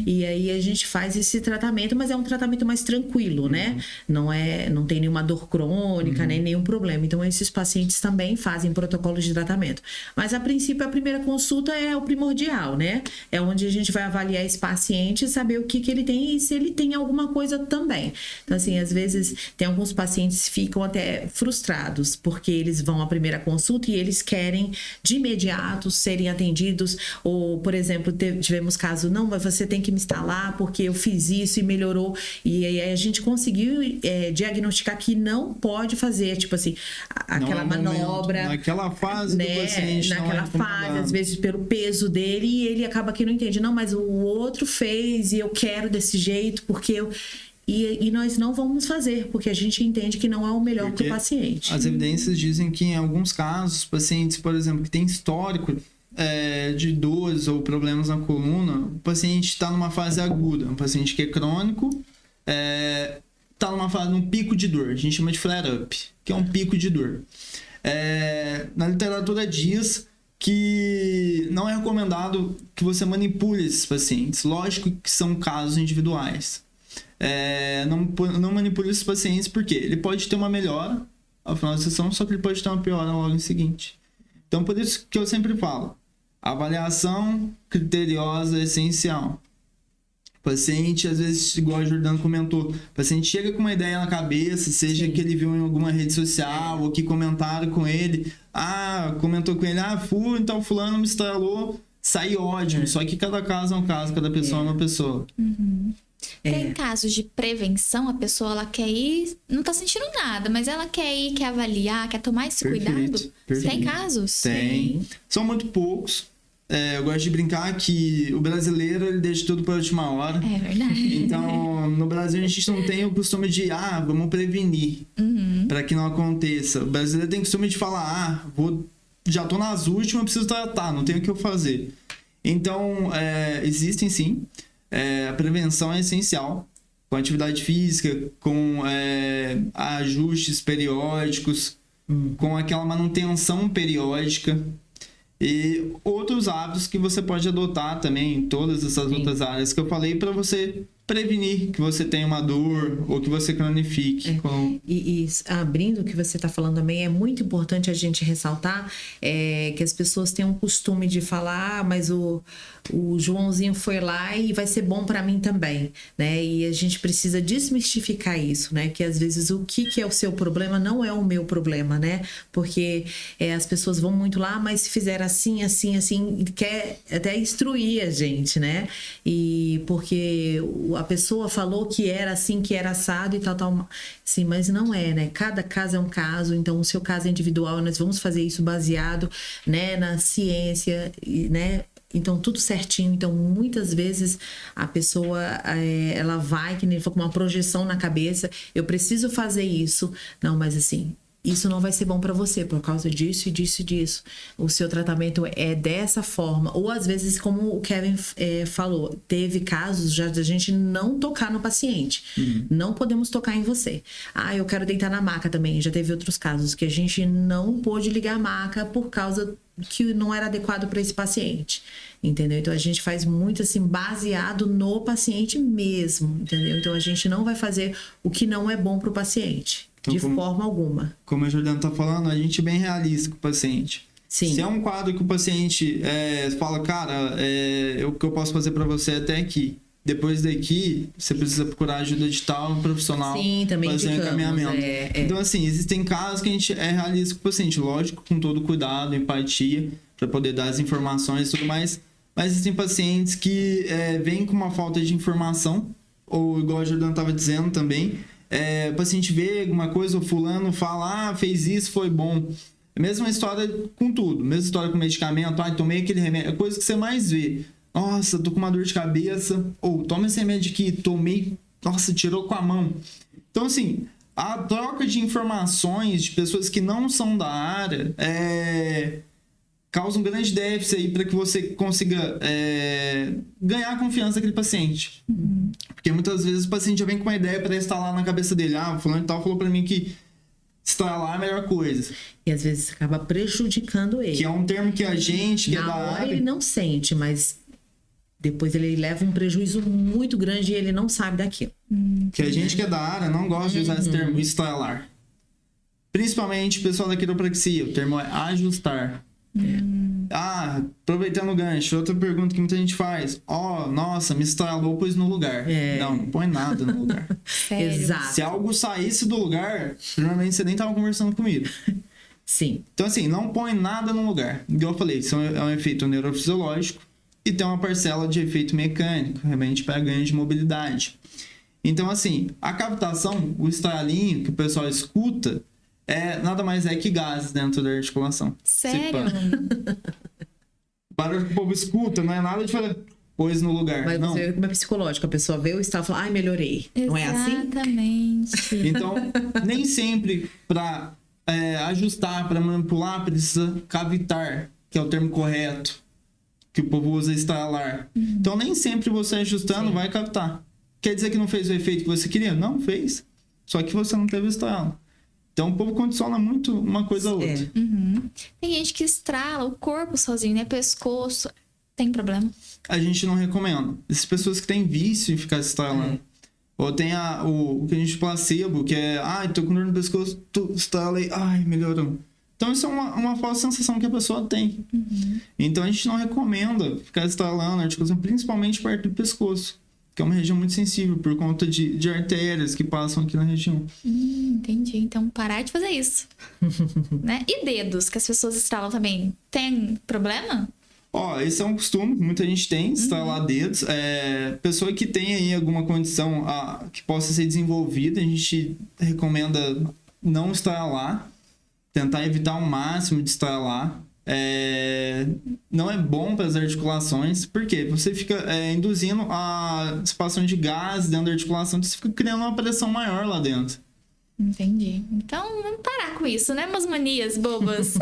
Speaker 2: E aí a gente faz esse tratamento, mas é um tratamento mais tranquilo, né? Não tem nenhuma dor crônica, nem nenhum problema. Então esses pacientes também fazem protocolos de tratamento. Mas a princípio a primeira consulta é o primordial, né? É onde a gente vai avaliar esse paciente e saber o que ele tem e se ele tem alguma coisa também. Então assim, às vezes tem alguns pacientes que ficam até frustrados porque eles vão à primeira consulta e eles querem de imediato serem atendidos, ou, por exemplo, tivemos caso, não, mas você tem que me instalar porque eu fiz isso e melhorou, e aí a gente conseguiu diagnosticar que não pode fazer, tipo assim, aquela manobra.
Speaker 3: Naquela fase, né, do paciente.
Speaker 2: Naquela fase, às vezes pelo peso dele, e ele acaba que não entende, não, mas o outro fez e eu quero desse jeito, porque eu... E nós não vamos fazer, porque a gente entende que não é o melhor para o paciente.
Speaker 3: As evidências dizem que em alguns casos, pacientes, por exemplo, que têm histórico de dores ou problemas na coluna, o paciente está numa fase aguda. Um paciente que é crônico está num pico de dor. A gente chama de flare-up, que é um pico de dor. Na literatura diz que não é recomendado que você manipule esses pacientes. Lógico que são casos individuais. Não manipule esses pacientes porque ele pode ter uma melhora ao final da sessão, só que ele pode ter uma piora logo em seguinte. Então, por isso que eu sempre falo, avaliação criteriosa é essencial. O paciente, às vezes, igual a Jordana comentou, o paciente chega com uma ideia na cabeça, seja que ele viu em alguma rede social, ou que comentaram com ele, comentou com ele, então fulano me instalou, sai ótimo, só que cada caso é um caso, cada pessoa é uma pessoa.
Speaker 1: Tem casos de prevenção, a pessoa ela quer ir, não tá sentindo nada, mas ela quer ir, quer avaliar, quer tomar esse cuidado?
Speaker 3: Perfeito.
Speaker 1: Tem casos?
Speaker 3: Tem. São muito poucos. Eu gosto de brincar que o brasileiro ele deixa tudo para a última hora.
Speaker 1: É verdade.
Speaker 3: Então, no Brasil a gente não tem o costume de, vamos prevenir para que não aconteça. O brasileiro tem o costume de falar, já tô nas últimas, preciso tratar, não tenho o que eu fazer. Então, existem sim. A prevenção é essencial, com atividade física, com ajustes periódicos, com aquela manutenção periódica e outros hábitos que você pode adotar também em todas essas outras áreas que eu falei para você prevenir que você tenha uma dor ou que você cronifique.
Speaker 2: E abrindo o que você está falando também, é muito importante a gente ressaltar que as pessoas têm um costume de falar, mas o Joãozinho foi lá e vai ser bom para mim também, né? E a gente precisa desmistificar isso, né? Que às vezes o que é o seu problema não é o meu problema, né? Porque as pessoas vão muito lá, mas se fizer assim, assim, assim, quer até instruir a gente, né? E porque a pessoa falou que era assim, que era assado e tal, sim, mas não é, né? Cada caso é um caso, então o seu caso é individual, nós vamos fazer isso baseado, né, na ciência, né? Então, tudo certinho. Então, muitas vezes a pessoa, ela vai, que nem for com uma projeção na cabeça, eu preciso fazer isso. Não, mas assim, isso não vai ser bom para você por causa disso e disso e disso. O seu tratamento é dessa forma. Ou às vezes, como o Kevin falou, teve casos já da gente não tocar no paciente. Não podemos tocar em você. Eu quero deitar na maca também. Já teve outros casos que a gente não pôde ligar a maca por causa que não era adequado para esse paciente, entendeu? Então a gente faz muito assim baseado no paciente mesmo, entendeu? Então a gente não vai fazer o que não é bom para o paciente, então, de forma alguma.
Speaker 3: Como a Jordana tá falando, a gente é bem realista com o paciente.
Speaker 2: Sim.
Speaker 3: Se é um quadro que o paciente fala, cara, o que eu posso fazer para você até aqui, depois daqui, você precisa procurar ajuda de tal profissional.
Speaker 2: Sim, também
Speaker 3: fazer um
Speaker 2: indicamos,
Speaker 3: encaminhamento.
Speaker 2: é.
Speaker 3: Então, assim, existem casos que a gente é realista com o paciente, lógico, com todo cuidado, empatia, para poder dar as informações e tudo mais. Mas existem pacientes que vêm com uma falta de informação, ou igual a Jordana estava dizendo também, o paciente vê alguma coisa, o fulano fala, fez isso, foi bom. Mesma história com tudo, mesma história com medicamento, tomei aquele remédio, é coisa que você mais vê. Nossa, tô com uma dor de cabeça, ou toma esse remédio aqui, tomei, nossa, tirou com a mão. Então, assim, a troca de informações de pessoas que não são da área causa um grande déficit aí para que você consiga ganhar a confiança daquele paciente.
Speaker 1: Uhum.
Speaker 3: Porque muitas vezes o paciente já vem com uma ideia para instalar na cabeça dele. O fulano e tal falou para mim que instalar é a melhor coisa.
Speaker 2: E às vezes acaba prejudicando ele.
Speaker 3: Que é um termo que a gente, que é da
Speaker 2: Na hora
Speaker 3: área...
Speaker 2: ele não sente, mas depois ele leva um prejuízo muito grande e ele não sabe daquilo.
Speaker 3: Que a gente que é da área não gosta de usar esse termo, instalar. Principalmente o pessoal da quiropraxia, o termo é ajustar. Aproveitando o gancho, outra pergunta que muita gente faz. Nossa, me instalou, pôs no lugar. Não põe nada no lugar.
Speaker 1: Sério?
Speaker 2: Exato.
Speaker 3: Se algo saísse do lugar, provavelmente você nem tava conversando comigo.
Speaker 2: Sim.
Speaker 3: Então, assim, não põe nada no lugar. Igual eu falei, isso é um efeito neurofisiológico e tem uma parcela de efeito mecânico, realmente para ganho de mobilidade. Então, assim, a captação, o estalinho que o pessoal escuta, nada mais é que gases dentro da articulação.
Speaker 1: Sério?
Speaker 3: O barulho que o povo escuta não é nada de falar, pôs no lugar.
Speaker 2: Mas
Speaker 3: não.
Speaker 2: você vê como é psicológico. A pessoa vê o estado e fala, melhorei. Não é assim?
Speaker 1: Exatamente.
Speaker 3: Então, nem sempre para ajustar, para manipular, precisa cavitar, que é o termo correto, que o povo usa instalar. Então, nem sempre você ajustando vai captar. Quer dizer que não fez o efeito que você queria? Não fez. Só que você não teve instalo. Então, o povo condiciona muito uma coisa a outra.
Speaker 1: Tem gente que estrala o corpo sozinho, né? Pescoço. Tem problema?
Speaker 3: A gente não recomenda. Essas pessoas que têm vício em ficar se instalando. Ou tem o que a gente placebo, que é, tô com dor no pescoço, tu instalei, melhorou. Então, isso é uma falsa sensação que a pessoa tem. Então, a gente não recomenda ficar instalando a articulação, principalmente perto do pescoço, que é uma região muito sensível por conta de artérias que passam aqui na região.
Speaker 1: Entendi. Então, parar de fazer isso. Né? E dedos, que as pessoas instalam também. Tem problema?
Speaker 3: Esse é um costume que muita gente tem, instalar dedos. Pessoa que tem aí alguma condição que possa ser desenvolvida, a gente recomenda não instalar, tentar evitar ao máximo de instalar. Não é bom para as articulações, porque você fica induzindo a dissipação de gás dentro da articulação, você fica criando uma pressão maior lá dentro.
Speaker 1: Entendi. Então, vamos parar com isso, né? Umas manias bobas.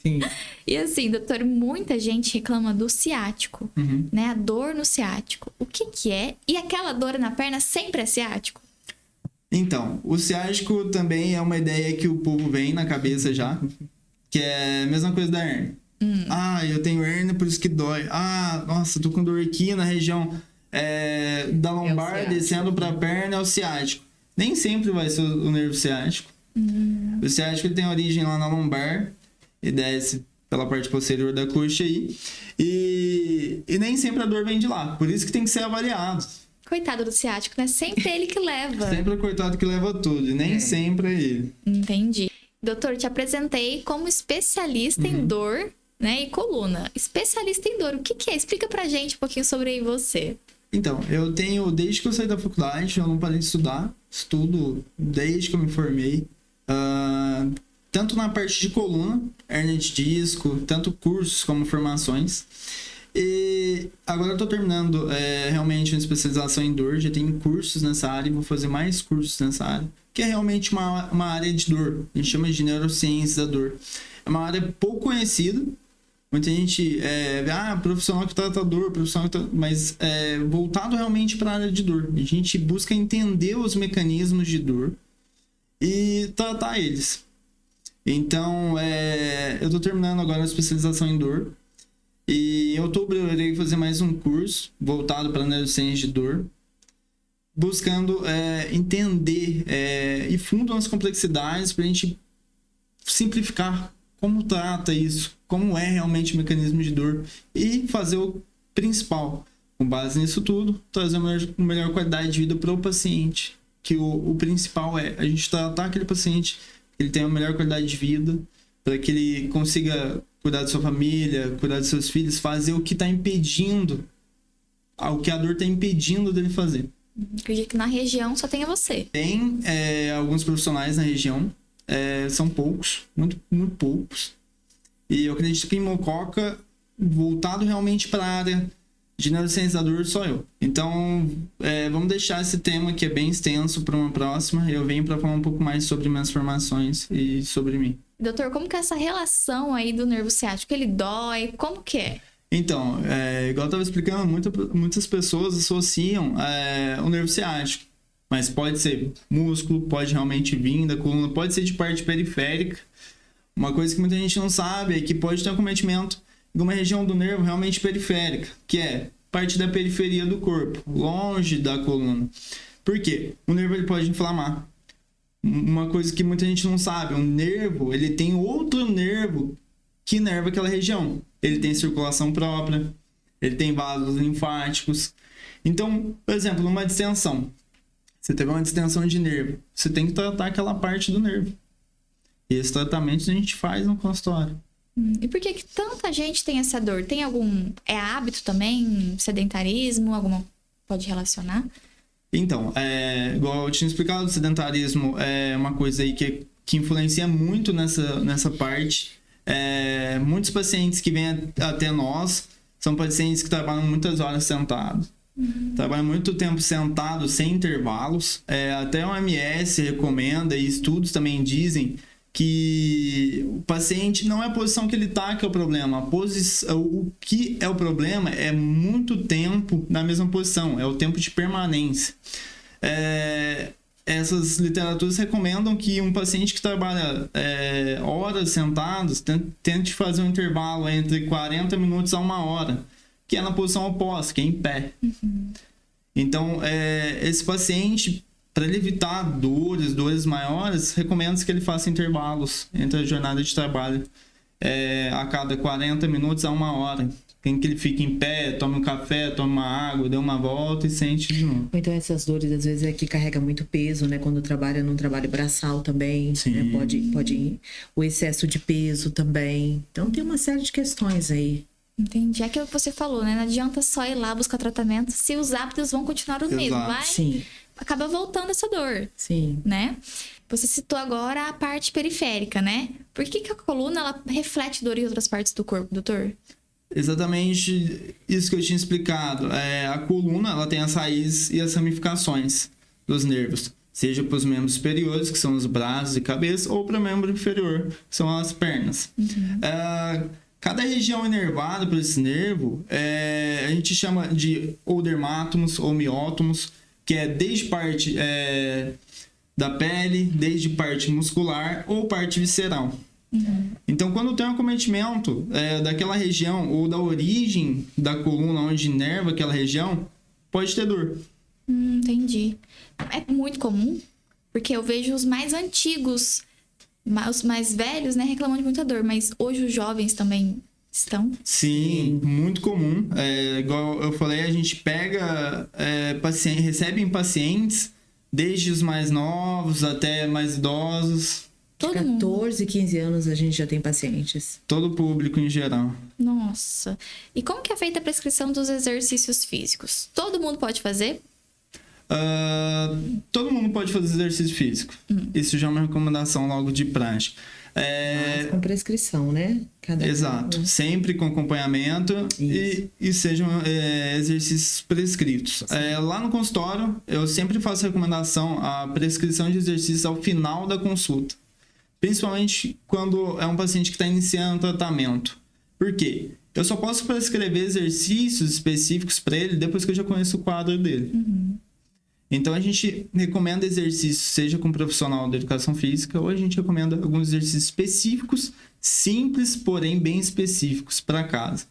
Speaker 2: Sim.
Speaker 1: E assim, doutor, muita gente reclama do ciático, né? A dor no ciático. O que é? E aquela dor na perna sempre é ciático?
Speaker 3: Então, o ciático também é uma ideia que o povo vem na cabeça já, que é a mesma coisa da hérnia. Eu tenho hérnia, por isso que dói. Nossa, tô com dor aqui na região da lombar, descendo pra perna, é o ciático. Nem sempre vai ser o nervo ciático. O ciático tem origem lá na lombar e desce pela parte posterior da coxa aí. E nem sempre a dor vem de lá. Por isso que tem que ser avaliado.
Speaker 1: Coitado do ciático, né? Sempre é ele que leva.
Speaker 3: Sempre é o coitado que leva tudo. E nem sempre é ele.
Speaker 1: Entendi. Doutor, te apresentei como especialista em dor, né? E coluna. Especialista em dor, o que é? Explica pra gente um pouquinho sobre você.
Speaker 3: Então, eu tenho, desde que eu saí da faculdade, eu não parei de estudar. Estudo desde que eu me formei. Tanto na parte de coluna, hérnia de disco, tanto cursos como formações. E agora eu tô terminando realmente uma especialização em dor, já tenho cursos nessa área e vou fazer mais cursos nessa área, que é realmente uma área de dor, a gente chama de neurociências da dor. É uma área pouco conhecida, muita gente profissional que trata dor, mas voltado realmente para a área de dor. A gente busca entender os mecanismos de dor e tratar eles. Então, eu tô terminando agora a especialização em dor. E em outubro eu irei fazer mais um curso voltado para neurociência de dor, buscando entender e fundo nas complexidades para a gente simplificar como trata isso, como é realmente o mecanismo de dor e fazer o principal, com base nisso tudo, trazer uma melhor qualidade de vida para o paciente. Que o principal é a gente tratar aquele paciente, que ele tenha uma melhor qualidade de vida, para que ele consiga cuidar da sua família, cuidar dos seus filhos, fazer o que está impedindo, o que a dor está impedindo dele fazer.
Speaker 1: Acredito que na região só tenha você.
Speaker 3: Tem alguns profissionais na região, são poucos, muito, muito poucos. E eu acredito que em Mococa, voltado realmente para a área de neurociência da dor, só eu. Então, vamos deixar esse tema que é bem extenso para uma próxima. Eu venho para falar um pouco mais sobre minhas formações e sobre mim.
Speaker 1: Doutor, como que é essa relação aí do nervo ciático? Ele dói? Como que é?
Speaker 3: Então, igual eu estava explicando, muitas pessoas associam o nervo ciático. Mas pode ser músculo, pode realmente vir da coluna, pode ser de parte periférica. Uma coisa que muita gente não sabe é que pode ter um acometimento de uma região do nervo realmente periférica, que é parte da periferia do corpo, longe da coluna. Por quê? O nervo ele pode inflamar. Uma coisa que muita gente não sabe, um nervo, ele tem outro nervo que inerva aquela região. Ele tem circulação própria, ele tem vasos linfáticos. Então, por exemplo, numa distensão, você teve uma distensão de nervo, você tem que tratar aquela parte do nervo. E esse tratamento a gente faz no consultório.
Speaker 1: E por que tanta gente tem essa dor? Tem algum... É hábito também? Sedentarismo? Alguma... Pode relacionar?
Speaker 3: Então, igual eu tinha explicado, o sedentarismo é uma coisa aí que influencia muito nessa parte. Muitos pacientes que vêm até nós são pacientes que trabalham muitas horas sentados. Trabalham muito tempo sentado, sem intervalos. Até o OMS recomenda, e estudos também dizem, que o paciente não é a posição que ele está que é o problema. O que é o problema é muito tempo na mesma posição, é o tempo de permanência. Essas literaturas recomendam que um paciente que trabalha horas sentados tente fazer um intervalo entre 40 minutos a 1 hora, que é na posição oposta, que é em pé. Então, esse paciente, para ele evitar dores maiores, recomenda-se que ele faça intervalos entre a jornada de trabalho a cada 40 minutos a 1 hora. Tem que ele fique em pé, tome um café, tome uma água, dê uma volta e sente de novo.
Speaker 2: Então essas dores às vezes é que carrega muito peso, né? Quando trabalha num trabalho braçal também, né? Pode ir. O excesso de peso também. Então tem uma série de questões aí.
Speaker 1: Entendi. É que você falou, né? Não adianta só ir lá buscar tratamento se os hábitos vão continuar os mesmos. Vai,
Speaker 2: sim.
Speaker 1: Acaba voltando essa dor.
Speaker 2: Sim.
Speaker 1: Né? Você citou agora a parte periférica, né? Por que a coluna ela reflete dor em outras partes do corpo, doutor?
Speaker 3: Exatamente isso que eu tinha explicado. A coluna ela tem as raízes e as ramificações dos nervos, seja para os membros superiores, que são os braços e cabeça, ou para o membro inferior, que são as pernas. Cada região inervada por esse nervo, a gente chama de ou dermátomos ou miótomos, que é desde parte da pele, desde parte muscular ou parte visceral. Então, quando tem um acometimento daquela região ou da origem da coluna onde inerva aquela região, pode ter dor.
Speaker 1: Entendi. É muito comum, porque eu vejo os mais antigos, os mais velhos, né, reclamando de muita dor, mas hoje os jovens também estão?
Speaker 3: Sim, muito comum. Igual eu falei, a gente pega recebe pacientes desde os mais novos até mais idosos.
Speaker 2: De 14, 15 anos a gente já tem pacientes.
Speaker 3: Todo o público em geral.
Speaker 1: Nossa. E como que é feita a prescrição dos exercícios físicos? Todo mundo pode fazer?
Speaker 3: Todo mundo pode fazer exercício físico. Isso já é uma recomendação logo de prática.
Speaker 2: Mas com prescrição, né?
Speaker 3: Exato. Sempre com acompanhamento e sejam exercícios prescritos. Lá no consultório, eu sempre faço recomendação a prescrição de exercícios ao final da consulta. Principalmente quando é um paciente que está iniciando o tratamento. Por quê? Eu só posso prescrever exercícios específicos para ele depois que eu já conheço o quadro dele. Então, a gente recomenda exercícios, seja com um profissional da educação física, ou a gente recomenda alguns exercícios específicos, simples, porém bem específicos para casa.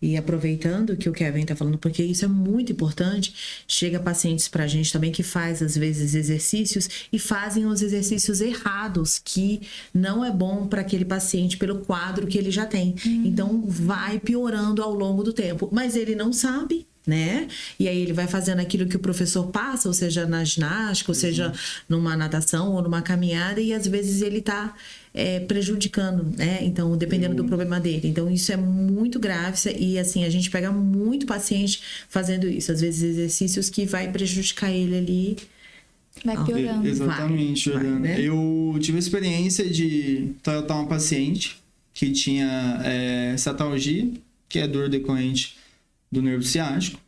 Speaker 2: E aproveitando que o Kevin está falando, porque isso é muito importante, chega pacientes para a gente também que faz às vezes exercícios e fazem os exercícios errados, que não é bom para aquele paciente pelo quadro que ele já tem. Então vai piorando ao longo do tempo, mas ele não sabe né? E aí ele vai fazendo aquilo que o professor passa, ou seja, na ginástica, ou seja, numa natação ou numa caminhada, e às vezes ele tá prejudicando, né? Então, dependendo do problema dele. Então, isso é muito grave e, assim, a gente pega muito paciente fazendo isso. Às vezes, exercícios que vai prejudicar ele ali.
Speaker 1: Vai piorando.
Speaker 3: Exatamente, Jordana.
Speaker 2: Né?
Speaker 3: Eu tive a experiência de tratar uma paciente que tinha cetalgia, que é dor decorrente do nervo ciático.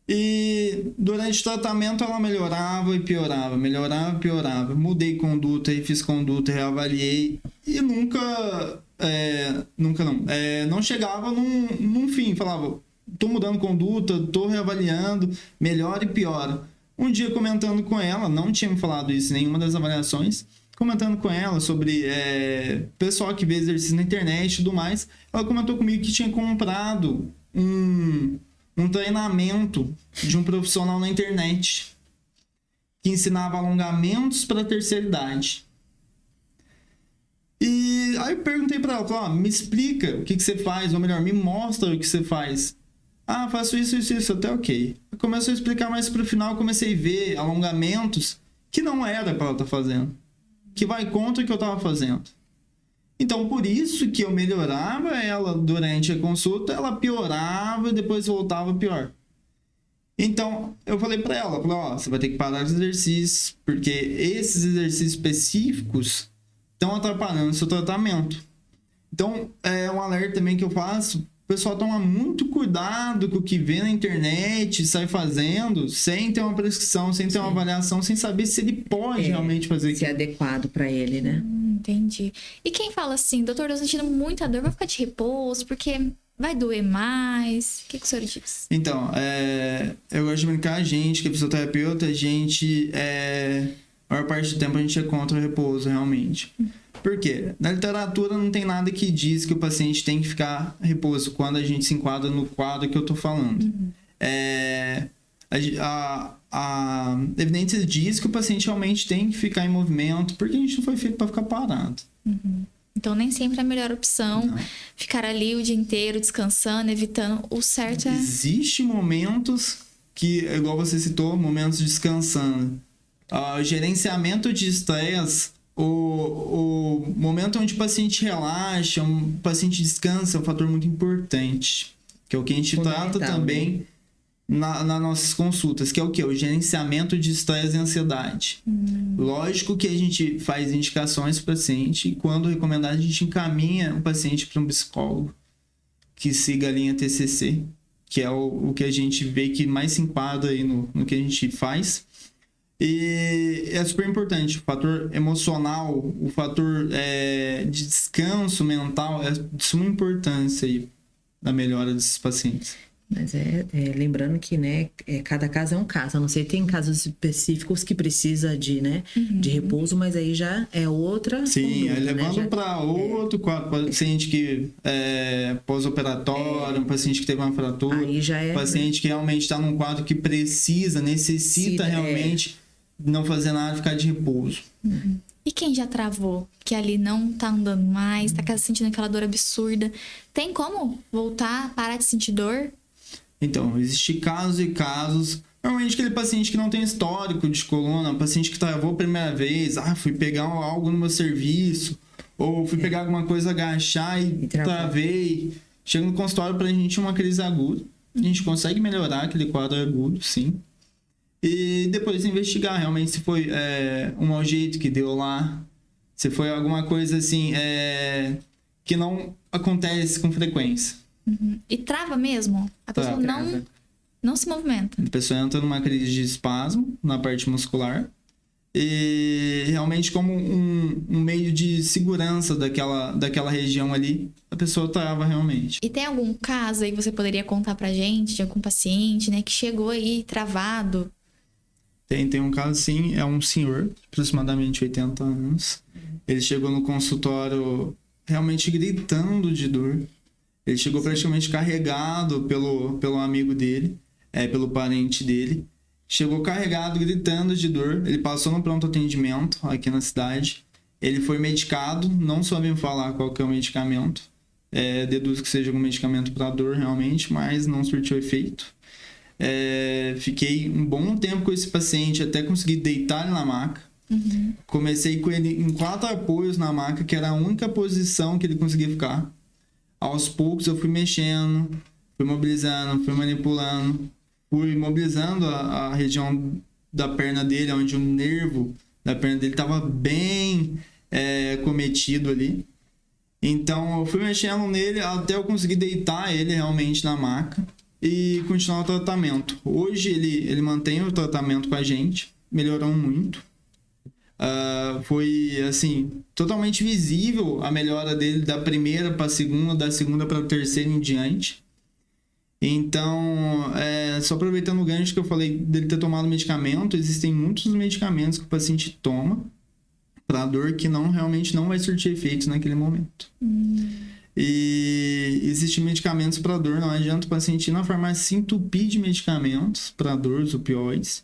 Speaker 3: E durante o tratamento ela melhorava e piorava, melhorava e piorava. Mudei conduta, refiz conduta, reavaliei e nunca não chegava num fim. Falava, tô mudando conduta, tô reavaliando, melhora e piora. Um dia comentando com ela, não tinha me falado isso em nenhuma das avaliações, comentando com ela sobre pessoal que vê exercício na internet e tudo mais, ela comentou comigo que tinha comprado um treinamento de um profissional na internet que ensinava alongamentos para a terceira idade. E aí eu perguntei para ela, falei, me explica o que você faz, ou melhor, me mostra o que você faz. Ah, faço isso, até ok. Começou a explicar mais pro final, eu comecei a ver alongamentos que não era para ela estar fazendo, que vai contra o que eu estava fazendo. Então, por isso que eu melhorava ela durante a consulta, ela piorava e depois voltava pior. Então, eu falei para ela, você vai ter que parar os exercícios, porque esses exercícios específicos estão atrapalhando o seu tratamento. Então, é um alerta também que eu faço, o pessoal toma muito cuidado com o que vê na internet, sai fazendo, sem ter uma prescrição, sem ter uma avaliação, sem saber se ele pode realmente fazer aquilo.
Speaker 2: Se é adequado para ele, né?
Speaker 1: Entendi. E quem fala assim, doutor, eu tô sentindo muita dor, vou ficar de repouso, porque vai doer mais? O que o senhor diz?
Speaker 3: Então, eu gosto de brincar, a gente, que é fisioterapeuta, a gente, a maior parte do tempo a gente é contra o repouso, realmente. Por quê? Na literatura não tem nada que diz que o paciente tem que ficar repouso quando a gente se enquadra no quadro que eu tô falando. A evidência diz que o paciente realmente tem que ficar em movimento, porque a gente não foi feito para ficar parado.
Speaker 1: Então, nem sempre é a melhor opção ficar ali o dia inteiro descansando, evitando. O certo é...
Speaker 3: Existem momentos que, igual você citou, momentos descansando. O gerenciamento de estresse, o momento onde o paciente relaxa, o paciente descansa, é um fator muito importante, que é o que a gente trata também nas nossas consultas, que é o quê? O gerenciamento de estresse e ansiedade. Lógico que a gente faz indicações para o paciente e, quando recomendado, a gente encaminha o paciente para um psicólogo que siga a linha TCC, que é o que a gente vê que mais se enquadra aí no que a gente faz. E é super importante, o fator emocional, o fator de descanso mental é de suma importância aí na melhora desses pacientes.
Speaker 2: Mas lembrando que, né, cada caso é um caso. A não ser, tem casos específicos que precisa de repouso, mas aí já é outra.
Speaker 3: Sim,
Speaker 2: conduta,
Speaker 3: levando
Speaker 2: né?
Speaker 3: para outro quadro, paciente que pós-operatório, um paciente que teve uma fratura,
Speaker 2: aí já é,
Speaker 3: paciente que realmente está num quadro que necessita realmente não fazer nada, ficar de repouso.
Speaker 1: E quem já travou, que ali não tá andando mais, tá sentindo aquela dor absurda, tem como voltar, parar de sentir dor?
Speaker 3: Então, existem casos e casos. Normalmente aquele paciente que não tem histórico de coluna, paciente que travou a primeira vez, fui pegar algo no meu serviço, ou fui pegar alguma coisa, agachar e travei. Chega no consultório pra gente uma crise aguda. A gente consegue melhorar aquele quadro agudo, sim. E depois investigar realmente se foi um mau jeito que deu lá, se foi alguma coisa assim que não acontece com frequência.
Speaker 1: E trava mesmo? A pessoa não se movimenta?
Speaker 3: A pessoa entra numa crise de espasmo na parte muscular e realmente, como um meio de segurança daquela região ali, a pessoa trava realmente.
Speaker 1: E tem algum caso aí que você poderia contar pra gente, de algum paciente, né, que chegou aí travado?
Speaker 3: Tem um caso, sim, é um senhor, aproximadamente 80 anos. Ele chegou no consultório realmente gritando de dor. Ele chegou praticamente carregado pelo amigo dele, pelo parente dele. Chegou carregado, gritando de dor. Ele passou no pronto atendimento aqui na cidade. Ele foi medicado, não sabem falar qual que é o medicamento. Deduzo que seja algum medicamento para dor realmente, mas não surtiu efeito. Fiquei um bom tempo com esse paciente até conseguir deitar ele na maca. Comecei com ele em 4 apoios na maca, que era a única posição que ele conseguia ficar. Aos poucos eu fui mexendo, fui mobilizando, fui manipulando, fui mobilizando a região da perna dele, onde o nervo da perna dele estava bem cometido ali. Então eu fui mexendo nele até eu conseguir deitar ele realmente na maca e continuar o tratamento. Hoje ele mantém o tratamento com a gente, melhorou muito. Foi assim, totalmente visível a melhora dele da primeira para a segunda, da segunda para a terceira em diante. Então, só aproveitando o gancho que eu falei dele ter tomado medicamento, existem muitos medicamentos que o paciente toma para dor que realmente não vai surtir efeitos naquele momento. E existem medicamentos para dor, não adianta o paciente ir na farmácia se entupir de medicamentos para dor, os opioides.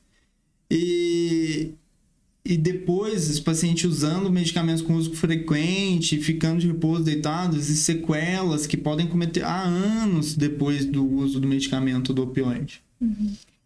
Speaker 3: E depois, esse paciente usando medicamentos com uso frequente, ficando de repouso deitados, e sequelas que podem cometer há anos depois do uso do medicamento do opioide.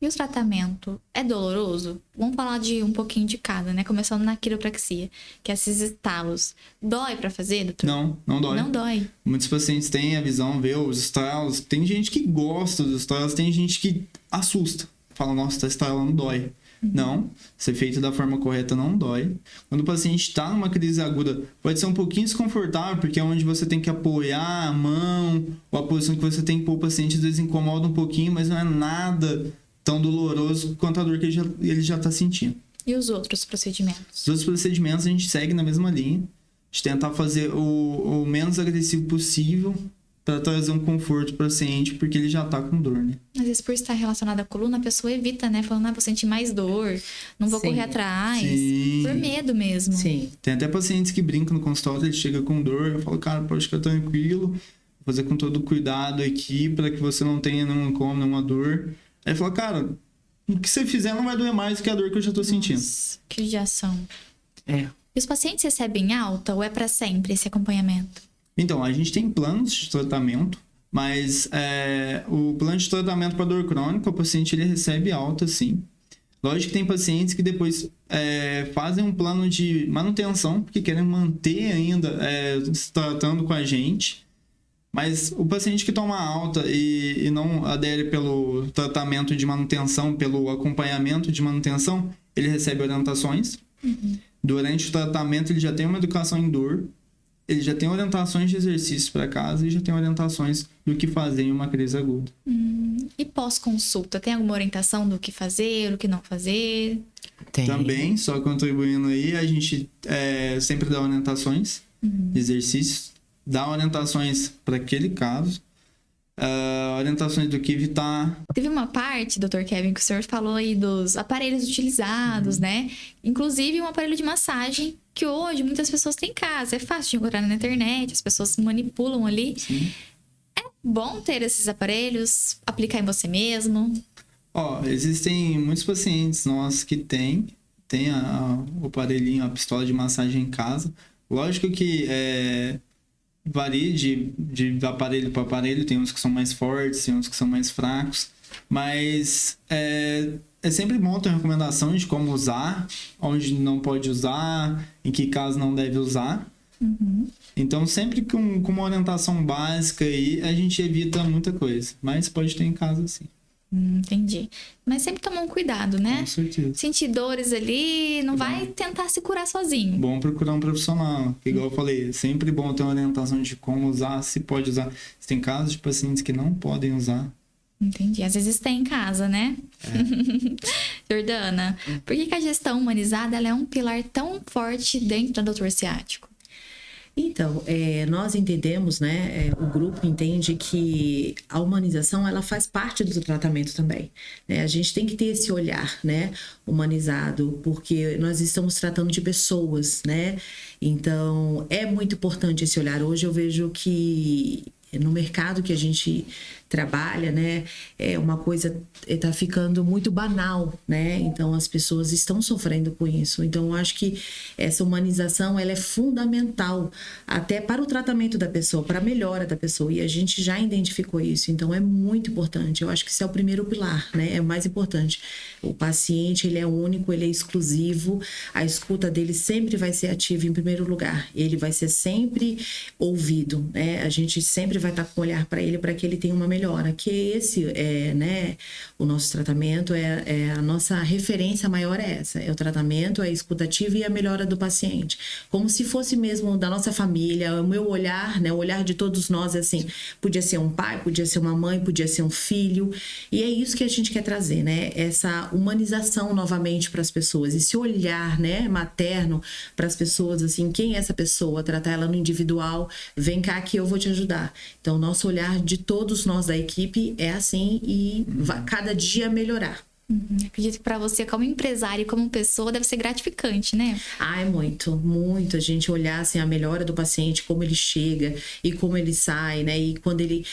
Speaker 1: E o tratamento é doloroso? Vamos falar de um pouquinho de cada, né? Começando na quiropraxia, que é esses estalos. Dói pra fazer, doutor?
Speaker 3: Não dói.
Speaker 1: Não dói.
Speaker 3: Muitos pacientes têm a visão, vê os estalos. Tem gente que gosta dos estalos, tem gente que assusta. Fala, nossa, tá estalando, dói. Não, ser feito da forma correta não dói. Quando o paciente está numa crise aguda, pode ser um pouquinho desconfortável, porque é onde você tem que apoiar a mão, ou a posição que você tem que pôr o paciente, às vezes incomoda um pouquinho, mas não é nada tão doloroso quanto a dor que ele já está sentindo.
Speaker 1: E os outros procedimentos?
Speaker 3: Os outros procedimentos a gente segue na mesma linha, de tentar fazer o menos agressivo possível, para trazer um conforto para o paciente, porque ele já tá com dor, né?
Speaker 1: Às vezes, por estar relacionado à coluna, a pessoa evita, né? Falando, vou sentir mais dor, não vou correr atrás.
Speaker 3: Sim.
Speaker 1: Por medo mesmo.
Speaker 2: Sim.
Speaker 3: Tem até pacientes que brincam no consultório, ele chega com dor, eu falo, cara, pode ficar tranquilo, vou fazer com todo cuidado aqui, para que você não tenha nenhum incômodo, nenhuma dor. Aí ele fala, cara, o que você fizer não vai doer mais do que a dor que eu já tô sentindo.
Speaker 1: Nossa, que judiação.
Speaker 2: É.
Speaker 1: E os pacientes recebem alta ou é para sempre esse acompanhamento?
Speaker 3: Então, a gente tem planos de tratamento, mas o plano de tratamento para dor crônica, o paciente ele recebe alta, sim. Lógico que tem pacientes que depois fazem um plano de manutenção, porque querem manter ainda se tratando com a gente. Mas o paciente que toma alta e não adere pelo tratamento de manutenção, pelo acompanhamento de manutenção, ele recebe orientações. Durante o tratamento, ele já tem uma educação em dor. Ele já tem orientações de exercícios para casa e já tem orientações do que fazer em uma crise aguda.
Speaker 1: E pós-consulta, tem alguma orientação do que fazer, do que não fazer?
Speaker 2: Tem.
Speaker 3: Também, só contribuindo aí, a gente sempre dá orientações de exercícios, dá orientações para aquele caso, orientações do que evitar.
Speaker 1: Teve uma parte, Dr. Kevin, que o senhor falou aí dos aparelhos utilizados, né? Inclusive um aparelho de massagem que hoje muitas pessoas têm em casa. É fácil de encontrar na internet, as pessoas se manipulam ali.
Speaker 3: Sim.
Speaker 1: É bom ter esses aparelhos, aplicar em você mesmo?
Speaker 3: Existem muitos pacientes nossos que têm o aparelhinho, a pistola de massagem em casa. Lógico que varia de aparelho para aparelho, tem uns que são mais fortes, tem uns que são mais fracos, mas é sempre bom ter uma recomendação de como usar, onde não pode usar, em que caso não deve usar. Então, sempre com uma orientação básica aí, a gente evita muita coisa, mas pode ter em casa sim.
Speaker 1: Entendi. Mas sempre tomar um cuidado, né?
Speaker 3: Com certeza.
Speaker 1: Sentir dores ali, não vai tentar se curar sozinho.
Speaker 3: Bom procurar um profissional, igual eu falei, é sempre bom ter uma orientação de como usar, se pode usar. Tem casos de pacientes que não podem usar.
Speaker 1: Entendi. Às vezes tem em casa, né? Jordana, por que a gestão humanizada ela é um pilar tão forte dentro do doutor ciático?
Speaker 2: Então, nós entendemos, né, o grupo entende que a humanização, ela faz parte do tratamento também, né? A gente tem que ter esse olhar, né, humanizado, porque nós estamos tratando de pessoas, né? Então, é muito importante esse olhar. Hoje eu vejo que no mercado que a gente trabalha, né, é uma coisa está ficando muito banal, né? Então as pessoas estão sofrendo com isso. Então eu acho que essa humanização ela é fundamental até para o tratamento da pessoa, para a melhora da pessoa. E a gente já identificou isso. Então é muito importante. Eu acho que esse é o primeiro pilar, né? É o mais importante. O paciente ele é único, ele é exclusivo. A escuta dele sempre vai ser ativa em primeiro lugar. Ele vai ser sempre ouvido, né? A gente sempre vai estar com o olhar para ele para que ele tenha uma melhora. Que esse é, né? O nosso tratamento a nossa referência maior é essa. É o tratamento, a escuta ativa e a melhora do paciente. Como se fosse mesmo da nossa família, o meu olhar, né? O olhar de todos nós, assim, podia ser um pai, podia ser uma mãe, podia ser um filho. E é isso que a gente quer trazer, né? Essa humanização novamente para as pessoas. Esse olhar, né? Materno para as pessoas, assim, quem é essa pessoa? Tratar ela no individual. Vem cá que eu vou te ajudar. Então, o nosso olhar de todos nós da equipe é assim e vai cada dia melhorar.
Speaker 1: Acredito que para você, como empresário e como pessoa, deve ser gratificante, né?
Speaker 2: Ah, é muito, muito. A gente olhar assim, a melhora do paciente, como ele chega e como ele sai, né? E quando ele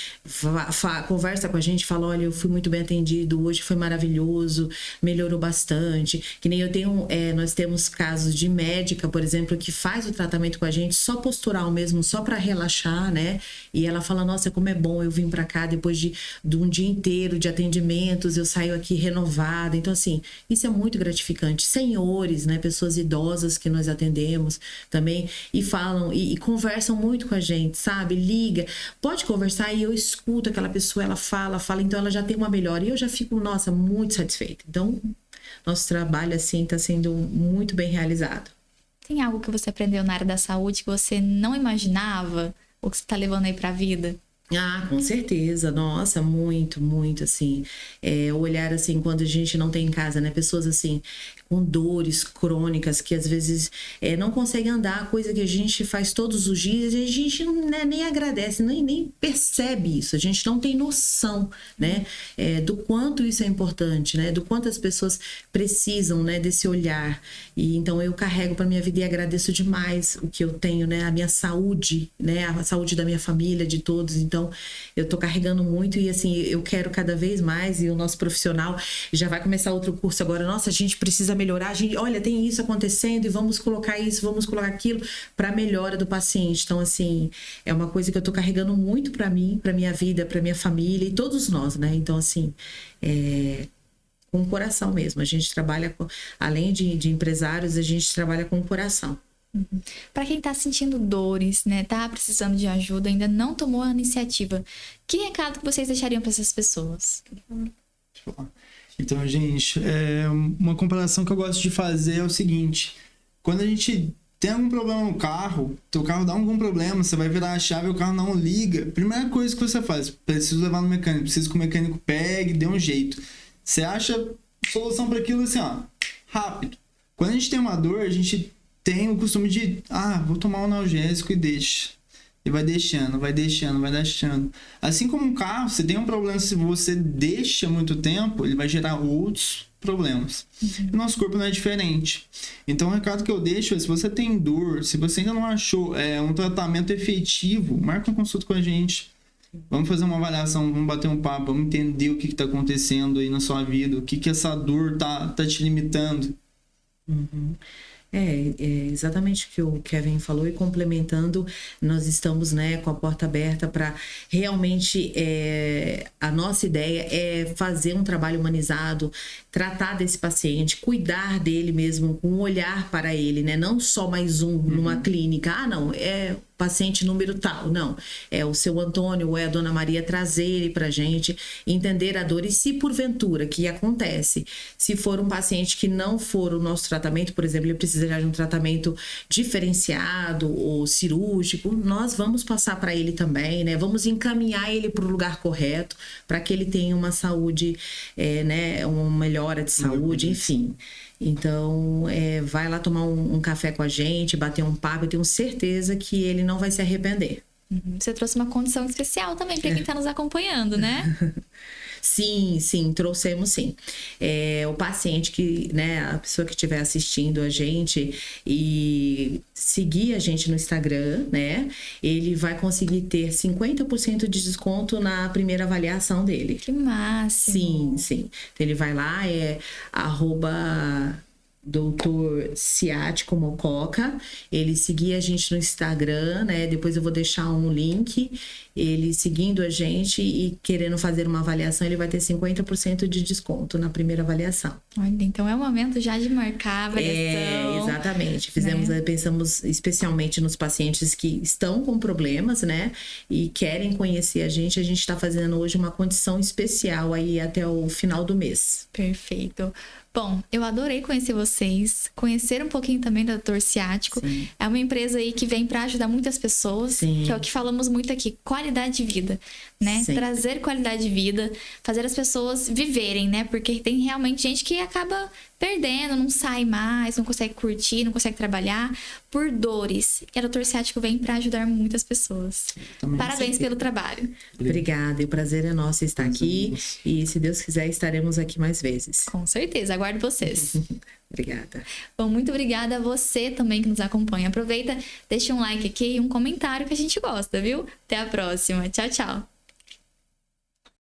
Speaker 2: conversa com a gente, fala, olha, eu fui muito bem atendido, hoje foi maravilhoso, melhorou bastante. Que nem eu tenho, nós temos casos de médica, por exemplo, que faz o tratamento com a gente só postural mesmo, só para relaxar, né? E ela fala, nossa, como é bom, eu vim para cá depois de um dia inteiro de atendimentos, eu saio aqui renovada. Então, assim, isso é muito gratificante. Senhores, né? Pessoas idosas que nós atendemos também e falam e conversam muito com a gente, sabe? Liga, pode conversar e eu escuto aquela pessoa, ela fala, então ela já tem uma melhora e eu já fico, nossa, muito satisfeita. Então, nosso trabalho, assim, está sendo muito bem realizado.
Speaker 1: Tem algo que você aprendeu na área da saúde que você não imaginava ou que você está levando aí para a vida?
Speaker 2: Ah, com certeza. Nossa, muito, muito, assim. Olhar, assim, quando a gente não tem em casa, né? Pessoas, assim, com dores crônicas que às vezes não conseguem andar, coisa que a gente faz todos os dias e a gente nem agradece, nem percebe isso. A gente não tem noção, né? Do quanto isso é importante, né? Do quanto as pessoas precisam, né? Desse olhar. E então eu carrego para minha vida e agradeço demais o que eu tenho, né? A minha saúde, né? A saúde da minha família, de todos. Então, eu tô carregando muito e, assim, eu quero cada vez mais e o nosso profissional já vai começar outro curso agora. Nossa, a gente precisa melhorar. Olha, tem isso acontecendo e vamos colocar isso, vamos colocar aquilo para melhora do paciente. Então, assim, é uma coisa que eu tô carregando muito para mim, para minha vida, para minha família e todos nós, né? Então, assim, com o coração mesmo. A gente trabalha, além de empresários, a gente trabalha com o coração.
Speaker 1: Para quem está sentindo dores, né, tá precisando de ajuda, ainda não tomou a iniciativa, que recado que vocês deixariam para essas pessoas?
Speaker 3: Então, gente, uma comparação que eu gosto de fazer é o seguinte: quando a gente tem algum problema no carro, teu carro dá algum problema, você vai virar a chave e o carro não liga, primeira coisa que você faz, preciso levar no mecânico, preciso que o mecânico pegue, dê um jeito. Você acha solução para aquilo assim, ó, rápido. Quando a gente tem uma dor, a gente tem o costume de, vou tomar um analgésico e deixa. E vai deixando. Assim como um carro, você tem um problema, se você deixa muito tempo, ele vai gerar outros problemas. E o nosso corpo não é diferente. Então, o recado que eu deixo é, se você tem dor, se você ainda não achou um tratamento efetivo, marca uma consulta com a gente. Vamos fazer uma avaliação, vamos bater um papo, vamos entender o que está acontecendo aí na sua vida, o que essa dor tá te limitando.
Speaker 2: É exatamente o que o Kevin falou, e complementando, nós estamos, né, com a porta aberta para realmente a nossa ideia é fazer um trabalho humanizado, tratar desse paciente, cuidar dele mesmo, com um olhar para ele, né? Não só mais um numa clínica, não, é paciente número tal, não, é o seu Antônio ou é a Dona Maria, trazer ele pra gente, entender a dor. E se porventura, que acontece, se for um paciente que não for o nosso tratamento, por exemplo, ele precisar de um tratamento diferenciado ou cirúrgico, nós vamos passar para ele também, né? Vamos encaminhar ele para o lugar correto, para que ele tenha uma saúde, né? Uma melhora de saúde, enfim. Então, vai lá tomar um café com a gente, bater um papo, eu tenho certeza que ele não vai se arrepender.
Speaker 1: Você trouxe uma condição especial também para quem está nos acompanhando, né?
Speaker 2: Sim, trouxemos sim. O paciente que, né, a pessoa que estiver assistindo a gente e seguir a gente no Instagram, né, ele vai conseguir ter 50% de desconto na primeira avaliação dele.
Speaker 1: Que máximo.
Speaker 2: Sim. Então, ele vai lá, Doutor Ciático Mococa, ele seguir a gente no Instagram, né? Depois eu vou deixar um link. Ele seguindo a gente e querendo fazer uma avaliação, ele vai ter 50% de desconto na primeira avaliação.
Speaker 1: Olha, então é o momento já de marcar a avaliação.
Speaker 2: Exatamente. Pensamos especialmente nos pacientes que estão com problemas, né? E querem conhecer a gente. A gente está fazendo hoje uma condição especial aí até o final do mês.
Speaker 1: Perfeito. Bom, eu adorei conhecer vocês, conhecer um pouquinho também da Doutor Ciático.
Speaker 2: Sim.
Speaker 1: É uma empresa aí que vem para ajudar muitas pessoas,
Speaker 2: Sim.
Speaker 1: que é o que falamos muito aqui, qualidade de vida, né?
Speaker 2: Sim.
Speaker 1: Trazer qualidade de vida, fazer as pessoas viverem, né? Porque tem realmente gente que acaba perdendo, não sai mais, não consegue curtir, não consegue trabalhar por dores. E a Doutor Ciático vem para ajudar muitas pessoas.
Speaker 3: Também.
Speaker 1: Parabéns pelo trabalho.
Speaker 2: Obrigada, e o prazer é nosso estar aqui. E se Deus quiser, estaremos aqui mais vezes.
Speaker 1: Com certeza, aguardo vocês.
Speaker 2: Obrigada.
Speaker 1: Bom, muito obrigada a você também que nos acompanha. Aproveita, deixa um like aqui e um comentário que a gente gosta, viu? Até a próxima. Tchau, tchau.